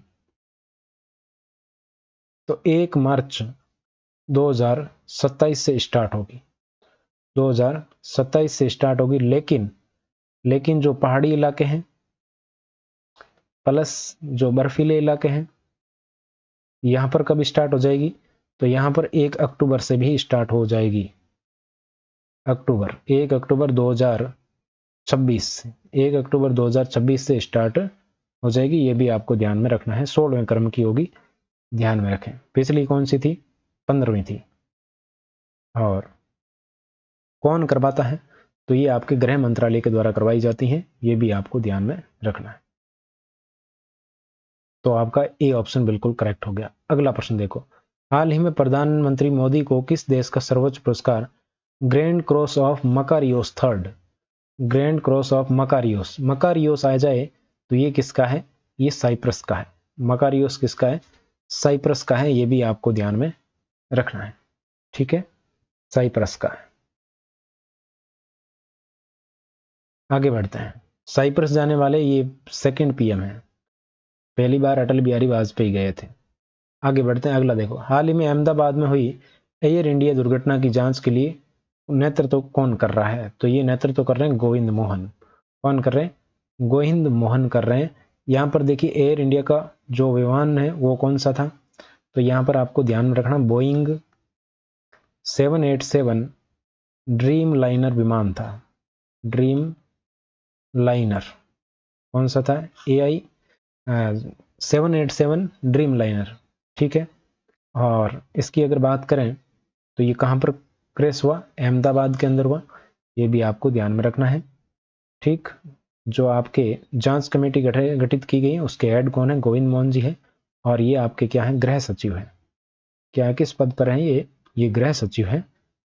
तो 1 मार्च 2027 से स्टार्ट होगी। 2027 से स्टार्ट होगी, लेकिन जो पहाड़ी इलाके हैं प्लस जो बर्फीले इलाके हैं, यहां पर कब स्टार्ट हो जाएगी? तो यहां पर 1 अक्टूबर से भी स्टार्ट हो जाएगी। 1 अक्टूबर 2026, 1 अक्टूबर 2026 से स्टार्ट हो जाएगी। ये भी आपको ध्यान में रखना है, 16वें क्रम की होगी, ध्यान में रखें। पिछली कौन सी थी? 15वीं थी। और कौन करवाता है? तो ये आपके गृह मंत्रालय के द्वारा करवाई जाती हैं। ये भी आपको ध्यान में रखना है। तो आपका ए ऑप्शन बिल्कुल करेक्ट हो गया। अगला प्रश्न देखो, हाल ही में प्रधानमंत्री मोदी को किस देश का सर्वोच्च पुरस्कार grand cross of Makarios third, grand cross of Makarios आ जाए तो ये किसका है? ये साइप्रस का है। मकारियोस किसका है? साइप्रस का है। ये भी आपको ध्यान में रखना है। ठीक है, साइप्रस का है। आगे बढ़ते हैं। साइप्रस जाने वाले ये सेकंड पीएम है। पहली बार अटल बिहारी वाजपेयी गए थे। आगे बढ़ते हैं। अगला देखो, हाल ही में अहमदाबाद में हुई एयर इंडिया दुर्घटना की जांच के लिए नेतृत्व कौन कर रहा है? तो ये नेतृत्व कर रहे हैं गोविंद मोहन। कौन कर रहे हैं? गोविंद मोहन कर रहे हैं। यहाँ पर देखिए, एयर इंडिया का जो विमान है वो कौन सा था? तो यहाँ पर आपको ध्यान में रखना, बोइंग 787 ड्रीम लाइनर विमान था। ड्रीम लाइनर कौन सा था? AI 787 dream liner. ठीक है, और इसकी अगर बात करें तो ये कहां पर क्रैश हुआ? अहमदाबाद के अंदर हुआ। ये भी आपको ध्यान में रखना है। ठीक, जो आपके जांच कमेटी गठित की गई है उसके हेड कौन है? गोविंद मोहन जी है। और ये आपके क्या है? गृह सचिव है। क्या किस पद पर है ये गृह सचिव है।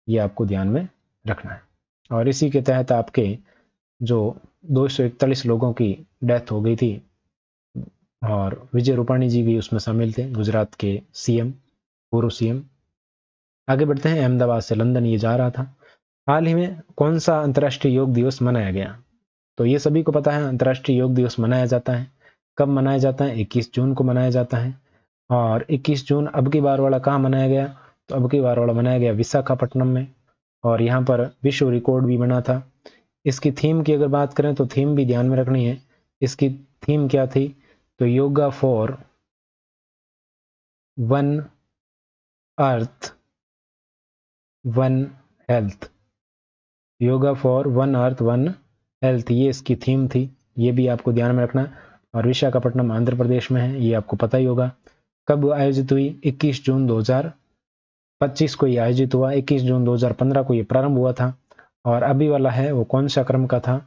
ये आपको ध्यान में रखना है। और इसी के तहत आपके जो 241 लोगों की डेथ हो गई थी, और विजय रूपाणी जी भी उसमें शामिल थे, गुजरात के सीएम, पूर्व सीएम। आगे बढ़ते हैं। अहमदाबाद से लंदन ये जा रहा था। हाल ही में कौन सा अंतर्राष्ट्रीय योग दिवस मनाया गया? तो ये सभी को पता है, अंतर्राष्ट्रीय योग दिवस मनाया जाता है। कब मनाया जाता है? 21 जून को मनाया जाता है। और 21 जून अब की बार वाला कहाँ मनाया गया? तो अब की बार वाला मनाया गया विशाखापट्टनम में। और यहाँ पर विश्व रिकॉर्ड भी बना था। इसकी थीम की अगर बात करें तो थीम भी ध्यान में रखनी है। इसकी थीम क्या थी? तो yoga for one earth one health. Yoga for one earth one health, ये इसकी थीम थी। ये भी आपको ध्यान में रखना। और विशाखापट्टनम आंध्र प्रदेश में है, ये आपको पता ही होगा। कब आयोजित हुई? 21 जून 2025 को ये आयोजित हुआ। 21 जून 2015 को ये प्रारंभ हुआ था। और अभी वाला है वो कौन सा क्रम का था?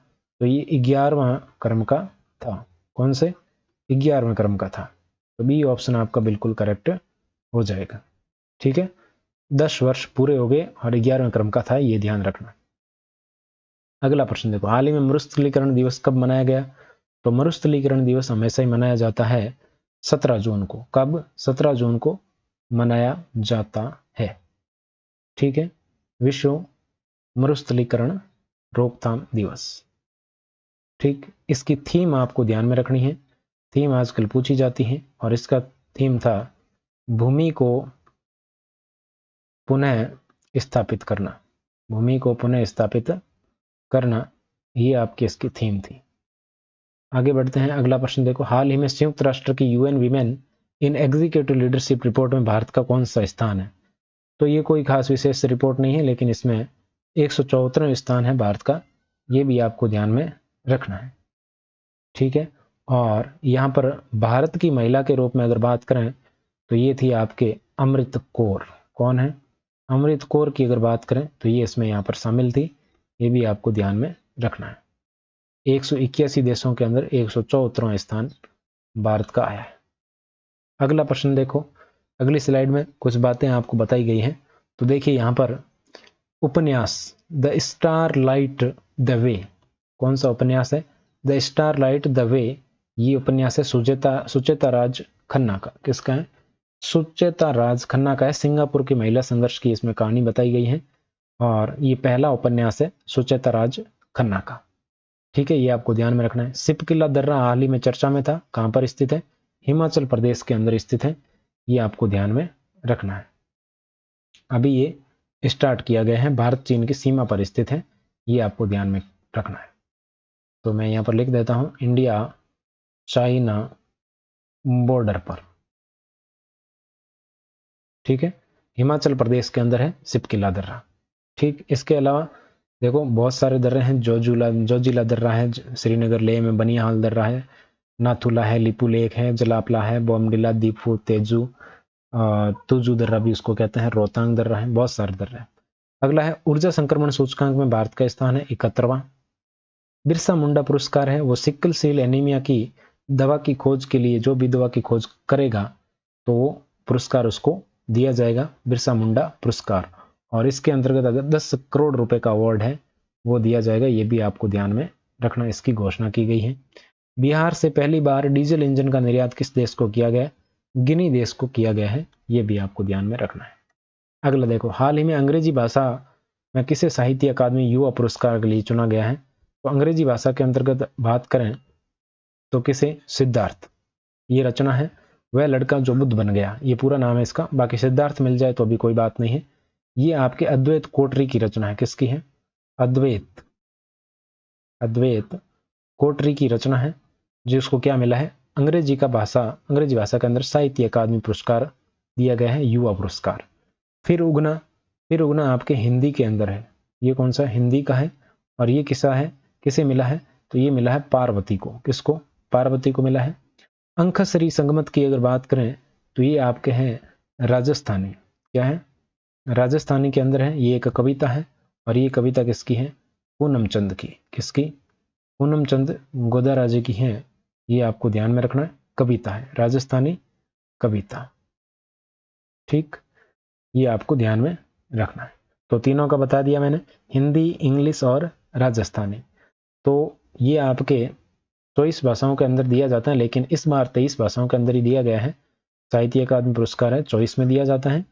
तो ये 11वां क्रम का था। कौन से? 11वें क्रम का था। तो बी ऑप्शन आपका बिल्कुल करेक्ट हो जाएगा। ठीक है, 10 वर्ष पूरे हो गए और 11वें क्रम का था, ये ध्यान रखना। अगला प्रश्न देखो, हाल ही में मरुस्थलीकरण दिवस कब मनाया गया? तो मरुस्थलीकरण दिवस हमेशा ही मनाया जाता है 17 जून को। कब? 17 जून को मनाया जाता है। ठीक है, विश्व मरुस्थलीकरण रोकथाम दिवस। ठीक, इसकी थीम आपको ध्यान में रखनी है। थीम आजकल पूछी जाती है और इसका थीम था भूमि को पुनः स्थापित करना। भूमि को पुनः स्थापित करना, ये आपकी इसकी थीम थी। आगे बढ़ते हैं, अगला प्रश्न देखो, हाल ही में संयुक्त राष्ट्र की यूएन वीमेन इन एग्जीक्यूटिव लीडरशिप रिपोर्ट में भारत का कौन सा स्थान है? तो ये कोई खास विशेष रिपोर्ट नहीं है, लेकिन इसमें 174वां स्थान है भारत का, ये भी आपको ध्यान में रखना है। ठीक है, और यहाँ पर भारत की महिला के रूप में अगर बात करें तो ये थी आपके अमृत कौर। कौन है? अमृत कौर की अगर बात करें तो ये इसमें यहाँ पर शामिल थी, ये भी आपको ध्यान में रखना है। 181 देशों के अंदर 174वां स्थान भारत का आया है। अगला प्रश्न देखो, अगली स्लाइड में कुछ बातें आपको बताई गई हैं। तो देखिए यहाँ पर उपन्यास the star light the way, कौन सा उपन्यास है? The star light the way, ये उपन्यास है सुचेता राज खन्ना का। किसका है? सुचेता राज खन्ना का है। सिंगापुर की महिला संघर्ष की इसमें कहानी बताई गई है और ये पहला उपन्यास है सुचेता राज खन्ना का। ठीक है, ये आपको ध्यान में रखना है। सिपकिला दर्रा हाल ही में चर्चा में था, कहां पर स्थित है? हिमाचल प्रदेश के अंदर स्थित है, ये आपको ध्यान में रखना है। अभी ये स्टार्ट किया गया है, भारत चीन की सीमा पर स्थित है, ये आपको ध्यान में रखना है। तो मैं यहाँ पर लिख देता हूं, इंडिया चाइना बॉर्डर पर। ठीक है, हिमाचल प्रदेश के अंदर है सिपकिला दर्रा। ठीक, इसके अलावा देखो बहुत सारे दर्रे हैं। जोजिला दर्रा है श्रीनगर लेह में, बनिहाल दर्रा है, नाथुला है, लिपू लेक है, जलापला है, बोमडिला, दीपू, तेजू, तुजू दर्रा भी उसको कहते हैं, रोहतांग दर्रा है, बहुत सारे दर्रे हैं। अगला है ऊर्जा संक्रमण सूचकांक में भारत का स्थान है 71वां। बिरसा मुंडा पुरस्कार है, वो सिकल सेल एनीमिया की दवा की खोज के लिए, जो भी दवा की खोज करेगा तो वो पुरस्कार उसको दिया जाएगा, बिरसा मुंडा पुरस्कार। और इसके अंतर्गत अगर 10 करोड़ रुपए का अवार्ड है वो दिया जाएगा, ये भी आपको ध्यान में रखना, इसकी घोषणा की गई है। बिहार से पहली बार डीजल इंजन का निर्यात किस देश को किया गया? गिनी देश को किया गया है, ये भी आपको ध्यान में रखना है। अगला देखो, हाल ही में अंग्रेजी भाषा में किसे साहित्य अकादमी युवा पुरस्कार के लिए चुना गया है? तो अंग्रेजी भाषा के अंतर्गत बात करें तो किसे? सिद्धार्थ। ये रचना है वह लड़का जो बुद्ध बन गया, ये पूरा नाम है इसका, बाकी सिद्धार्थ मिल जाए तो भी कोई बात नहीं है। ये आपके अद्वैत कोटरी की रचना है। किसकी है? अद्वैत कोटरी की रचना है, जिसको क्या मिला है? अंग्रेजी भाषा के अंदर साहित्य अकादमी पुरस्कार दिया गया है, युवा पुरस्कार। फिर उगना आपके हिंदी के अंदर है, ये कौन सा? हिंदी का है। और ये किसा है, किसे मिला है? तो ये मिला है पार्वती को। किसको? पार्वती को मिला है। अंकश्री संगमत की अगर बात करें तो ये आपके हैं राजस्थानी। क्या है? राजस्थानी के अंदर है, ये एक कविता है और ये कविता किसकी है? पूनम चंद की। किसकी? पूनम चंद गोदाराजे की है, ये आपको ध्यान में रखना है, कविता है, राजस्थानी कविता। ठीक, ये आपको ध्यान में रखना है। तो तीनों का बता दिया मैंने, हिंदी, इंग्लिश और राजस्थानी। तो ये आपके 24 भाषाओं के अंदर दिया जाता है, लेकिन इस बार 23 भाषाओं के अंदर ही दिया गया है। साहित्य अकादमी पुरस्कार है 24 में दिया जाता है,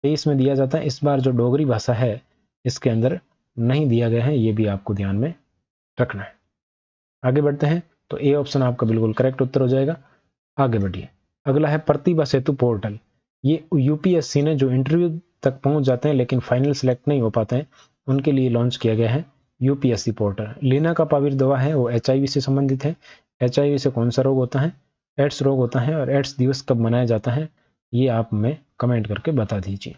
23 में दिया जाता है। इस बार जो डोगरी भाषा है इसके अंदर नहीं दिया गया है, ये भी आपको ध्यान में रखना है। आगे बढ़ते हैं, तो ए ऑप्शन आपका बिल्कुल करेक्ट उत्तर हो जाएगा। आगे बढ़िए, अगला है प्रतिभा सेतु पोर्टल। ये यूपीएससी ने जो इंटरव्यू तक पहुंच जाते हैं लेकिन फाइनल सेलेक्ट नहीं हो पाते हैं, उनके लिए लॉन्च किया गया है यूपीएससी पोर्टल। लीना का पाविर दवा है वो एचआईवी से संबंधित है। एचआईवी से कौन सा रोग होता है? एड्स रोग होता है। और एड्स दिवस कब मनाया जाता है, ये आप हमें कमेंट करके बता दीजिए।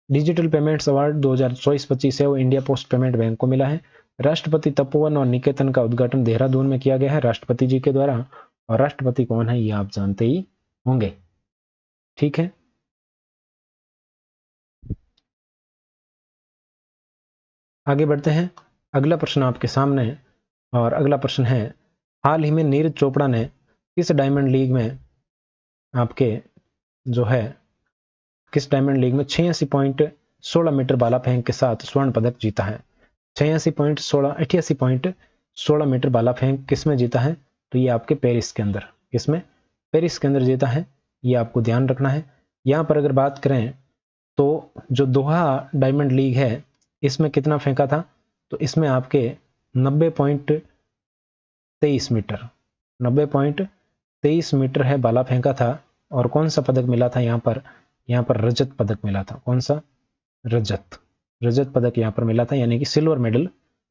डिजिटल पेमेंट्स अवार्ड 2024-25 है वो इंडिया पोस्ट पेमेंट बैंक को मिला है। राष्ट्रपति तपोवन और निकेतन का उद्घाटन देहरादून में किया गया है राष्ट्रपति जी के द्वारा। और राष्ट्रपति कौन है ये आप जानते ही होंगे। ठीक है, आगे बढ़ते हैं। अगला प्रश्न आपके सामने है, और अगला प्रश्न है, हाल ही में नीरज चोपड़ा ने किस डायमंड लीग में आपके जो है किस डायमंड लीग में 86.16 मीटर भाला फेंक के साथ स्वर्ण पदक जीता है? 88.16 मीटर भाला फेंक किस में जीता है? तो ये आपके पेरिस के अंदर, किसमें? पेरिस के अंदर जीता है, ये आपको ध्यान रखना है। यहाँ पर अगर बात करें तो जो दोहा डायमंड लीग है इसमें कितना फेंका था? तो इसमें आपके 90.23 मीटर 90.23 मीटर है भाला फेंका था। और कौन सा पदक मिला था यहाँ पर? यहाँ पर रजत पदक मिला था। कौन सा? रजत पदक यहाँ पर मिला था, यानी कि सिल्वर मेडल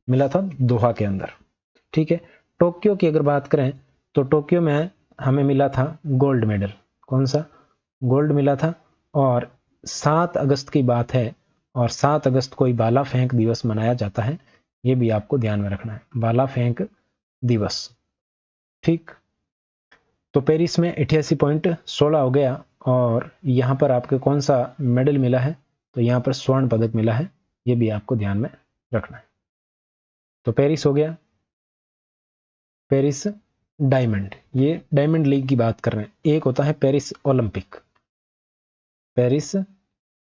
मिला था दोहा के अंदर। ठीक है। टोक्यो की अगर बात करें तो टोक्यो में हमें मिला था गोल्ड मेडल। कौन सा? गोल्ड मिला था। और 7 अगस्त की बात है, और 7 अगस्त को ही भाला फेंक दिवस मनाया जाता है, ये भी आपको ध्यान में रखना है, भाला फेंक दिवस। ठीक। तो पेरिस में 88.16 हो गया। और यहाँ पर आपके कौन सा मेडल मिला है? तो यहाँ पर स्वर्ण पदक मिला है, ये भी आपको ध्यान में रखना है। तो पेरिस हो गया, पेरिस डायमंड, ये डायमंड लीग की बात कर रहे हैं। एक होता है पेरिस ओलंपिक, पेरिस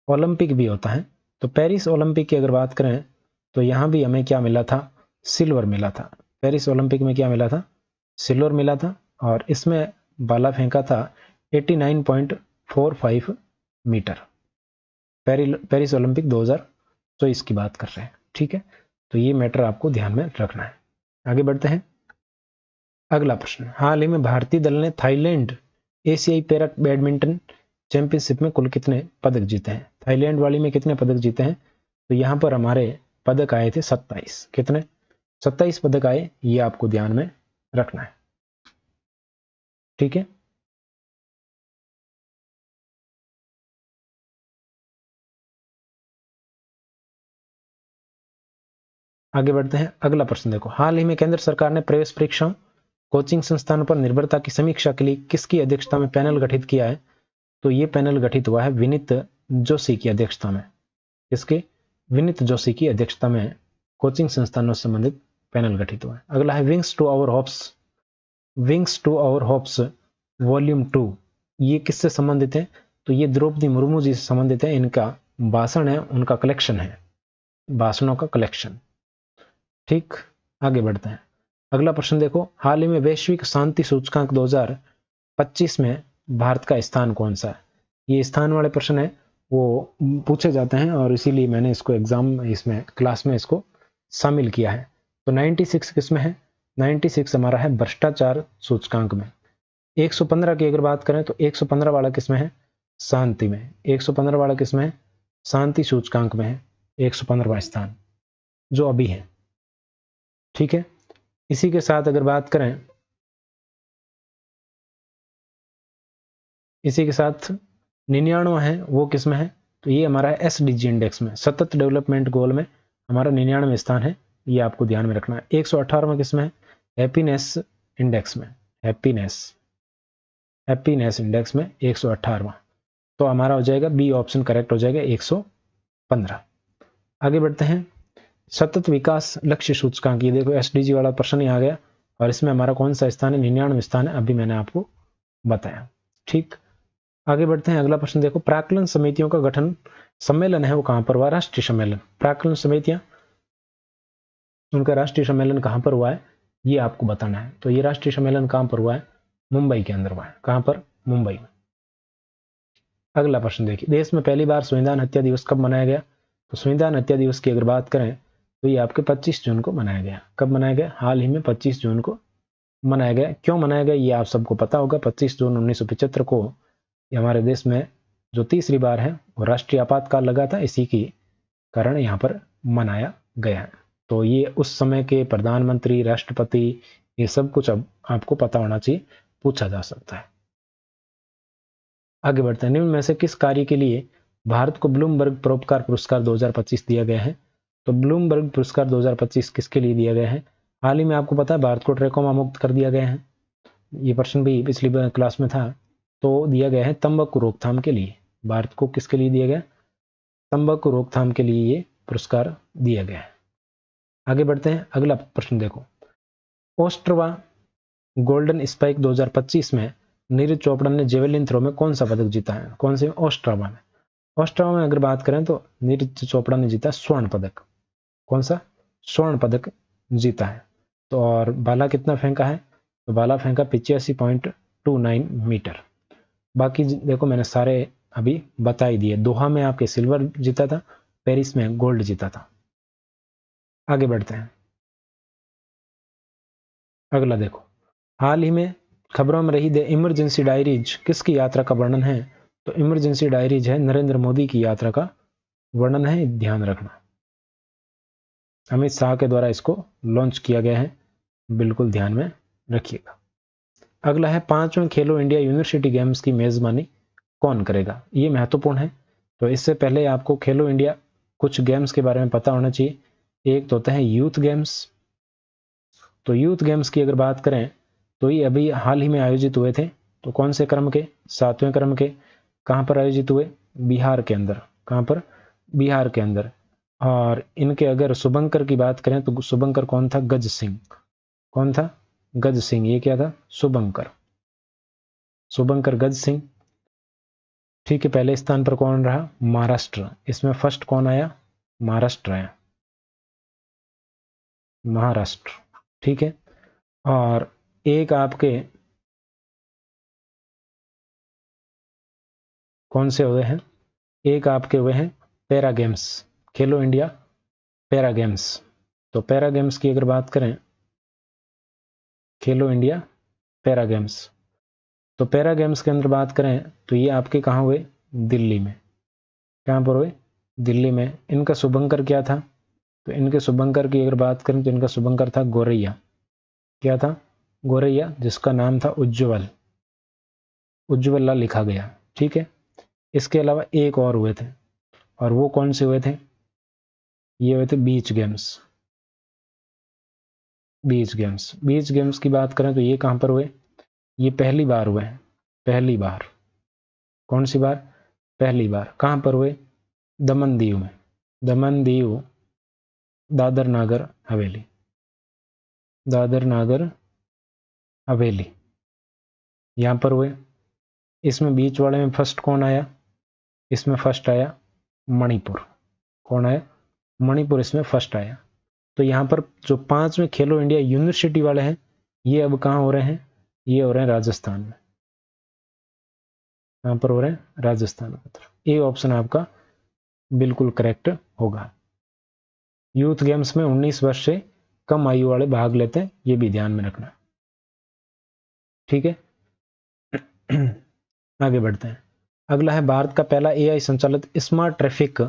ओलंपिक भी होता है। तो पेरिस ओलंपिक की अगर बात करें तो यहाँ भी हमें क्या मिला था? सिल्वर मिला था। पेरिस ओलंपिक में क्या मिला था? सिल्वर मिला था। और इसमें भाला फेंका था 89.45 मीटर। पेरिस ओलंपिक 2024 की बात कर रहे हैं। ठीक है। तो ये मैटर आपको ध्यान में रखना है। आगे बढ़ते हैं। अगला प्रश्न, हाल ही में भारतीय दल ने थाईलैंड एशियाई पैरा बैडमिंटन चैंपियनशिप में कुल कितने पदक जीते हैं? थाईलैंड वाली में कितने पदक जीते हैं? तो यहां पर हमारे पदक आए थे 27। कितने? 27 पदक आए, ये आपको ध्यान में रखना है। ठीक है। आगे बढ़ते हैं। अगला प्रश्न देखो, हाल ही में केंद्र सरकार ने प्रवेश परीक्षाओं कोचिंग संस्थानों पर निर्भरता की समीक्षा के लिए किसकी अध्यक्षता में पैनल गठित किया है? तो ये पैनल गठित हुआ है विनीत जोशी की अध्यक्षता में। किसके? विनीत जोशी की अध्यक्षता में कोचिंग संस्थानों से संबंधित पैनल गठित हुआ है। अगला है wings to our hopes, wings to our hopes volume 2, ये किससे संबंधित है? तो ये द्रौपदी मुर्मू जी से संबंधित है। इनका भाषण है, उनका कलेक्शन है, भाषणों का कलेक्शन। ठीक। आगे बढ़ते हैं। अगला प्रश्न देखो, हाल ही में वैश्विक शांति सूचकांक 2025 में भारत का स्थान कौन सा है? ये स्थान वाले प्रश्न है, वो पूछे जाते हैं और इसीलिए मैंने इसको एग्जाम इसमें क्लास में इसको शामिल किया है। तो 96 किस में है? 96 हमारा है भ्रष्टाचार सूचकांक में। 115 की अगर बात करें तो 115 वाला किस में है? शांति में। 115 वाला किस में है? शांति सूचकांक में है 115वां स्थान, जो अभी है। ठीक है। इसी के साथ अगर बात करें, इसी के साथ 99 है, वो किस में है? तो ये हमारा एसडीजी इंडेक्स में, सतत डेवलपमेंट गोल में हमारा 99 स्थान है, ये आपको ध्यान में रखना है। 118 किस में है? हैप्पीनेस इंडेक्स में, हैप्पीनेस इंडेक्स में 118वां। तो हमारा हो जाएगा बी ऑप्शन करेक्ट हो जाएगा 115। आगे बढ़ते हैं। सतत विकास लक्ष्य सूचकांक, ये देखो एसडीजी वाला प्रश्न ही आ गया और इसमें हमारा कौन सा स्थान है? 99 स्थान है, अभी मैंने आपको बताया। ठीक। आगे बढ़ते हैं। अगला प्रश्न देखो, प्राक्कलन समितियों का गठन सम्मेलन है वो कहां पर हुआ? राष्ट्रीय सम्मेलन। प्राक्कलन समितियां, उनका राष्ट्रीय सम्मेलन कहां पर हुआ है, ये आपको बताना है। तो ये राष्ट्रीय सम्मेलन कहां पर हुआ है? मुंबई के अंदर हुआ है। कहां पर? मुंबई में। अगला प्रश्न देखिए, देश में पहली बार संविधान हत्या दिवस कब मनाया गया? तो संविधान हत्या दिवस की अगर बात करें तो ये आपके 25 जून को मनाया गया। कब मनाया गया? हाल ही में 25 जून को मनाया गया। क्यों मनाया गया ये आप सबको पता होगा। 25 जून 1975 को हमारे देश में जो तीसरी बार है वो राष्ट्रीय आपातकाल लगा था, इसी के कारण यहाँ पर मनाया गया है। तो ये उस समय के प्रधानमंत्री, राष्ट्रपति, ये सब कुछ अब आपको पता होना चाहिए, पूछा जा सकता है। आगे बढ़ते हैं। निम्न में से किस कार्य के लिए भारत को ब्लूमबर्ग परोपकार पुरस्कार 2025 दिया गया है? तो ब्लूमबर्ग पुरस्कार 2025 किसके लिए दिया गया है? हाल ही में आपको पता है भारत को ट्रैकोमा मुक्त कर दिया गया है, ये प्रश्न भी पिछली क्लास में था। तो दिया गया है तंबाकू रोकथाम के लिए। भारत को किसके लिए दिया गया? तंबाकू रोकथाम के लिए ये पुरस्कार दिया गया है। आगे बढ़ते हैं। अगला प्रश्न देखो, ओस्ट्रवा गोल्डन स्पाइक 2025 में नीरज चोपड़ा ने जेवेलिन थ्रो में कौन सा पदक जीता है? कौन से? ओस्ट्रवा में। ओस्ट्रवा में अगर बात करें तो नीरज चोपड़ा ने जीता स्वर्ण पदक। कौन सा? स्वर्ण पदक जीता है। तो और भाला कितना फेंका है? तो भाला फेंका 85.29 मीटर। बाकी देखो मैंने सारे अभी बता ही दिए। दोहा में आपके सिल्वर जीता था, पेरिस में गोल्ड जीता था। आगे बढ़ते हैं। अगला देखो, हाल ही में खबरों में रही द इमरजेंसी डायरीज किसकी यात्रा का वर्णन है? तो इमरजेंसी डायरीज है नरेंद्र मोदी की यात्रा का वर्णन है, ध्यान रखना। अमित शाह के द्वारा इसको लॉन्च किया गया है, बिल्कुल ध्यान में रखिएगा। अगला है 5वें खेलो इंडिया यूनिवर्सिटी गेम्स की मेजबानी कौन करेगा? ये महत्वपूर्ण है। तो इससे पहले आपको खेलो इंडिया कुछ गेम्स के बारे में पता होना चाहिए। एक तो होता है यूथ गेम्स। तो यूथ गेम्स की अगर बात करें तो ये अभी हाल ही में आयोजित हुए थे। तो कौन से क्रम के? 7वें क्रम के। कहाँ पर आयोजित हुए? बिहार के अंदर। कहाँ पर? बिहार के अंदर। और इनके अगर शुभंकर की बात करें तो शुभंकर कौन था? गज सिंह। कौन था? गज सिंह। ये क्या था? शुभंकर। शुभंकर गज सिंह। ठीक है, पहले स्थान पर कौन रहा? महाराष्ट्र। इसमें फर्स्ट कौन आया? महाराष्ट्र आया। महाराष्ट्र। ठीक है। और एक आपके कौन से हुए हैं? एक आपके हुए हैं पैरा गेम्स। खेलो इंडिया पैरा गेम्स। तो पैरा गेम्स की अगर बात करें, खेलो इंडिया पैरा गेम्स, तो पैरा गेम्स के अंदर बात करें तो ये आपके कहाँ हुए? दिल्ली में। कहाँ पर हुए? दिल्ली में। इनका शुभंकर क्या था? तो इनके शुभंकर की अगर बात करें तो इनका शुभंकर था गोरैया। क्या था? गोरैया, जिसका नाम था उज्ज्वल। उज्ज्वला लिखा गया। ठीक है। इसके अलावा एक और हुए थे, और वो कौन से हुए थे? ये हुए थे beach games. Beach games. Beach games की बात करें तो ये कहाँ पर हुए? ये पहली बार हुए हैं। पहली बार। कौन सी बार? पहली बार। कहाँ पर हुए? दमन दीव में। दमन दीव, दादर नागर हवेली। दादर नागर हवेली, यहाँ पर हुए। इसमें बीच वाले में फर्स्ट कौन आया? इसमें फर्स्ट आया मणिपुर। कौन आया? मणिपुर इसमें फर्स्ट आया। तो यहाँ पर जो 5वें खेलो इंडिया यूनिवर्सिटी वाले हैं, ये अब कहाँ हो रहे हैं? ये हो रहे हैं राजस्थान में। यहाँ पर हो रहे हैं राजस्थान की तरफ। ये ऑप्शन आपका बिल्कुल करेक्ट होगा। यूथ गेम्स में 19 वर्ष से कम आयु वाले भाग लेते हैं, ये भी ध्यान में रखना। ठीक है। आगे बढ़ते हैं। अगला है भारत का पहला एआई संचालित स्मार्ट ट्रैफिक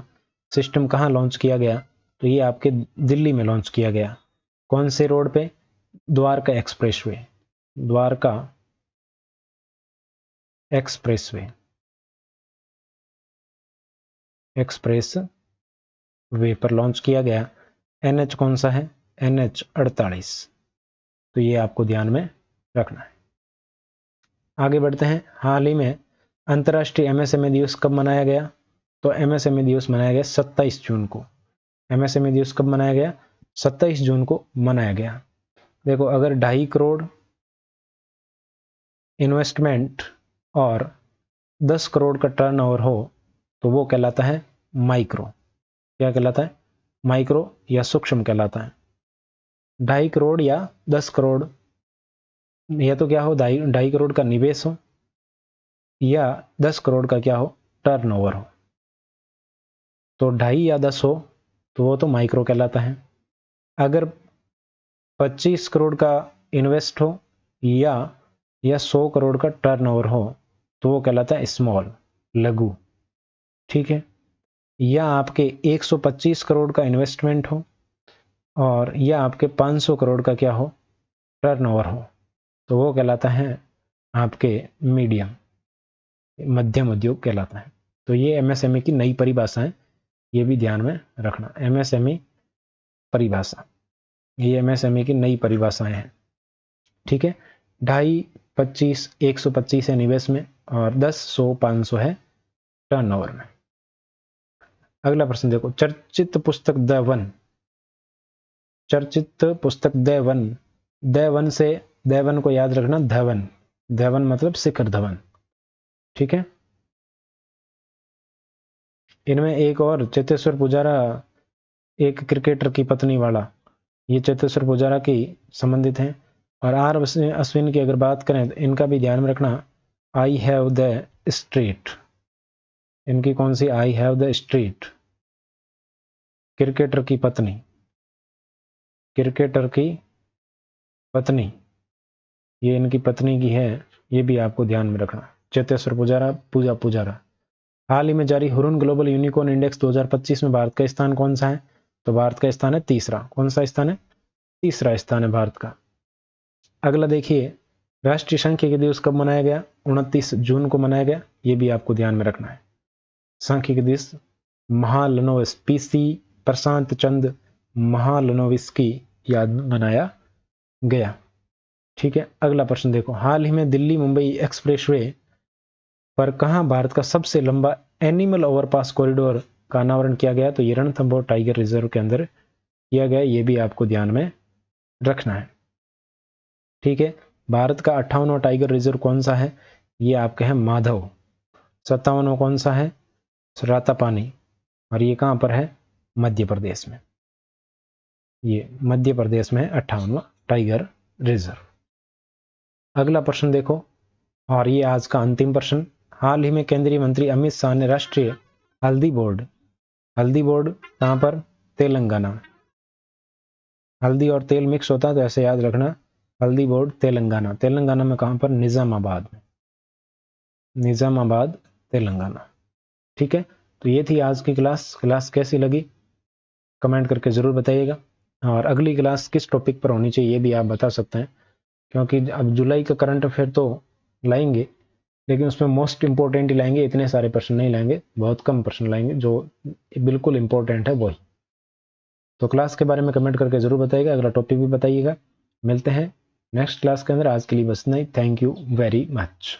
सिस्टम कहाँ लॉन्च किया गया? तो ये आपके दिल्ली में लॉन्च किया गया। कौन से रोड पे? Dwarka expressway. Dwarka expressway. Express way पर लॉन्च किया गया। एनएच कौन सा है? एनएच 48। तो ये आपको ध्यान में रखना है। आगे बढ़ते हैं। हाल ही में अंतर्राष्ट्रीय एमएसएमई दिवस कब मनाया गया? तो एमएसएमई दिवस मनाया गया 27 जून को। एमएसएमई दिवस कब मनाया गया? 27 जून को मनाया गया। देखो, अगर 2.5 करोड़ इन्वेस्टमेंट और 10 करोड़ का टर्नओवर हो तो वो कहलाता है माइक्रो। क्या कहलाता है? माइक्रो या सूक्ष्म कहलाता है। 2.5 करोड़ या 10 करोड़, या तो क्या हो, 2.5 करोड़ का निवेश हो या 10 करोड़ का क्या हो? टर्नओवर हो। तो 2.5 या 10 हो तो वो तो माइक्रो कहलाता है। अगर 25 करोड़ का इन्वेस्ट हो या 100 करोड़ का टर्नओवर हो तो वो कहलाता है स्मॉल, लघु। ठीक है। या आपके 125 करोड़ का इन्वेस्टमेंट हो और या आपके 500 करोड़ का क्या हो? टर्नओवर हो, तो वो कहलाता है आपके मीडियम, मध्यम उद्योग कहलाता है। तो ये एमएसएमई की नई परिभाषा है, ये भी ध्यान में रखना। एमएसएमई परिभाषा, ये एमएसएमई की नई परिभाषाएं हैं। ठीक है। 2.5, 25, 125 है निवेश में और 10, 100, 500 है टर्नओवर में। अगला प्रश्न देखो, चर्चित पुस्तक द वन देवन से, देवन को याद रखना, धवन, धवन मतलब शिखर धवन, ठीक है। इनमें एक और चेतेश्वर पुजारा, एक क्रिकेटर की पत्नी वाला, ये चेतेश्वर पुजारा की संबंधित हैं। और आर अश्विन की अगर बात करें तो इनका भी ध्यान में रखना, आई हैव द स्ट्रीट, इनकी कौन सी, I have the street, cricketer की पत्नी, क्रिकेटर की पत्नी, ये इनकी पत्नी की है, ये भी आपको ध्यान में रखना, चेतेश्वर पुजारा, पूजा पुजारा। हाल ही में जारी हुरुन ग्लोबल यूनिकॉर्न इंडेक्स 2025 में भारत का स्थान कौन सा है? तो भारत का स्थान है तीसरा। कौन सा स्थान है? तीसरा स्थान है भारत का। अगला देखिए, राष्ट्रीय सांख्यिकी दिवस कब मनाया गया? 29 जून को मनाया गया, ये भी आपको ध्यान में रखना है। सांख्यिकी दिवस महालनोबिस, पीसी प्रशांत चंद्र महालनोबिस की याद में मनाया गया, ठीक है। अगला प्रश्न देखो, हाल ही में दिल्ली मुंबई एक्सप्रेसवे पर कहां भारत का सबसे लंबा एनिमल ओवरपास कॉरिडोर का अनावरण किया गया? तो ये रणथंभौर टाइगर रिजर्व के अंदर किया गया, ये भी आपको ध्यान में रखना है, ठीक है। भारत का 58वां टाइगर रिजर्व कौन सा है? ये आपके है माधव। 57वां कौन सा है? रातापानी। और ये कहां पर है? मध्य प्रदेश में, ये मध्य प्रदेश में है 58वां टाइगर रिजर्व। अगला प्रश्न देखो, और ये आज का अंतिम प्रश्न, हाल ही में केंद्रीय मंत्री अमित शाह ने राष्ट्रीय हल्दी बोर्ड, हल्दी बोर्ड कहां पर? तेलंगाना में। हल्दी और तेल मिक्स होता है तो ऐसे याद रखना, हल्दी बोर्ड तेलंगाना, तेलंगाना में कहां पर? निजामाबाद में, निजामाबाद तेलंगाना, ठीक है। तो ये थी आज की क्लास। क्लास कैसी लगी कमेंट करके जरूर बताइएगा, और अगली क्लास किस टॉपिक पर होनी चाहिए ये भी आप बता सकते हैं, क्योंकि अब जुलाई का करंट अफेयर तो लाएंगे, लेकिन उसमें मोस्ट इंपॉर्टेंट ही लाएंगे, इतने सारे प्रश्न नहीं लाएंगे, बहुत कम प्रश्न लाएंगे जो बिल्कुल इंपॉर्टेंट है वही। तो क्लास के बारे में कमेंट करके जरूर बताइएगा, अगला टॉपिक भी बताइएगा। मिलते हैं नेक्स्ट क्लास के अंदर, आज के लिए बस इतना ही। Thank you very much.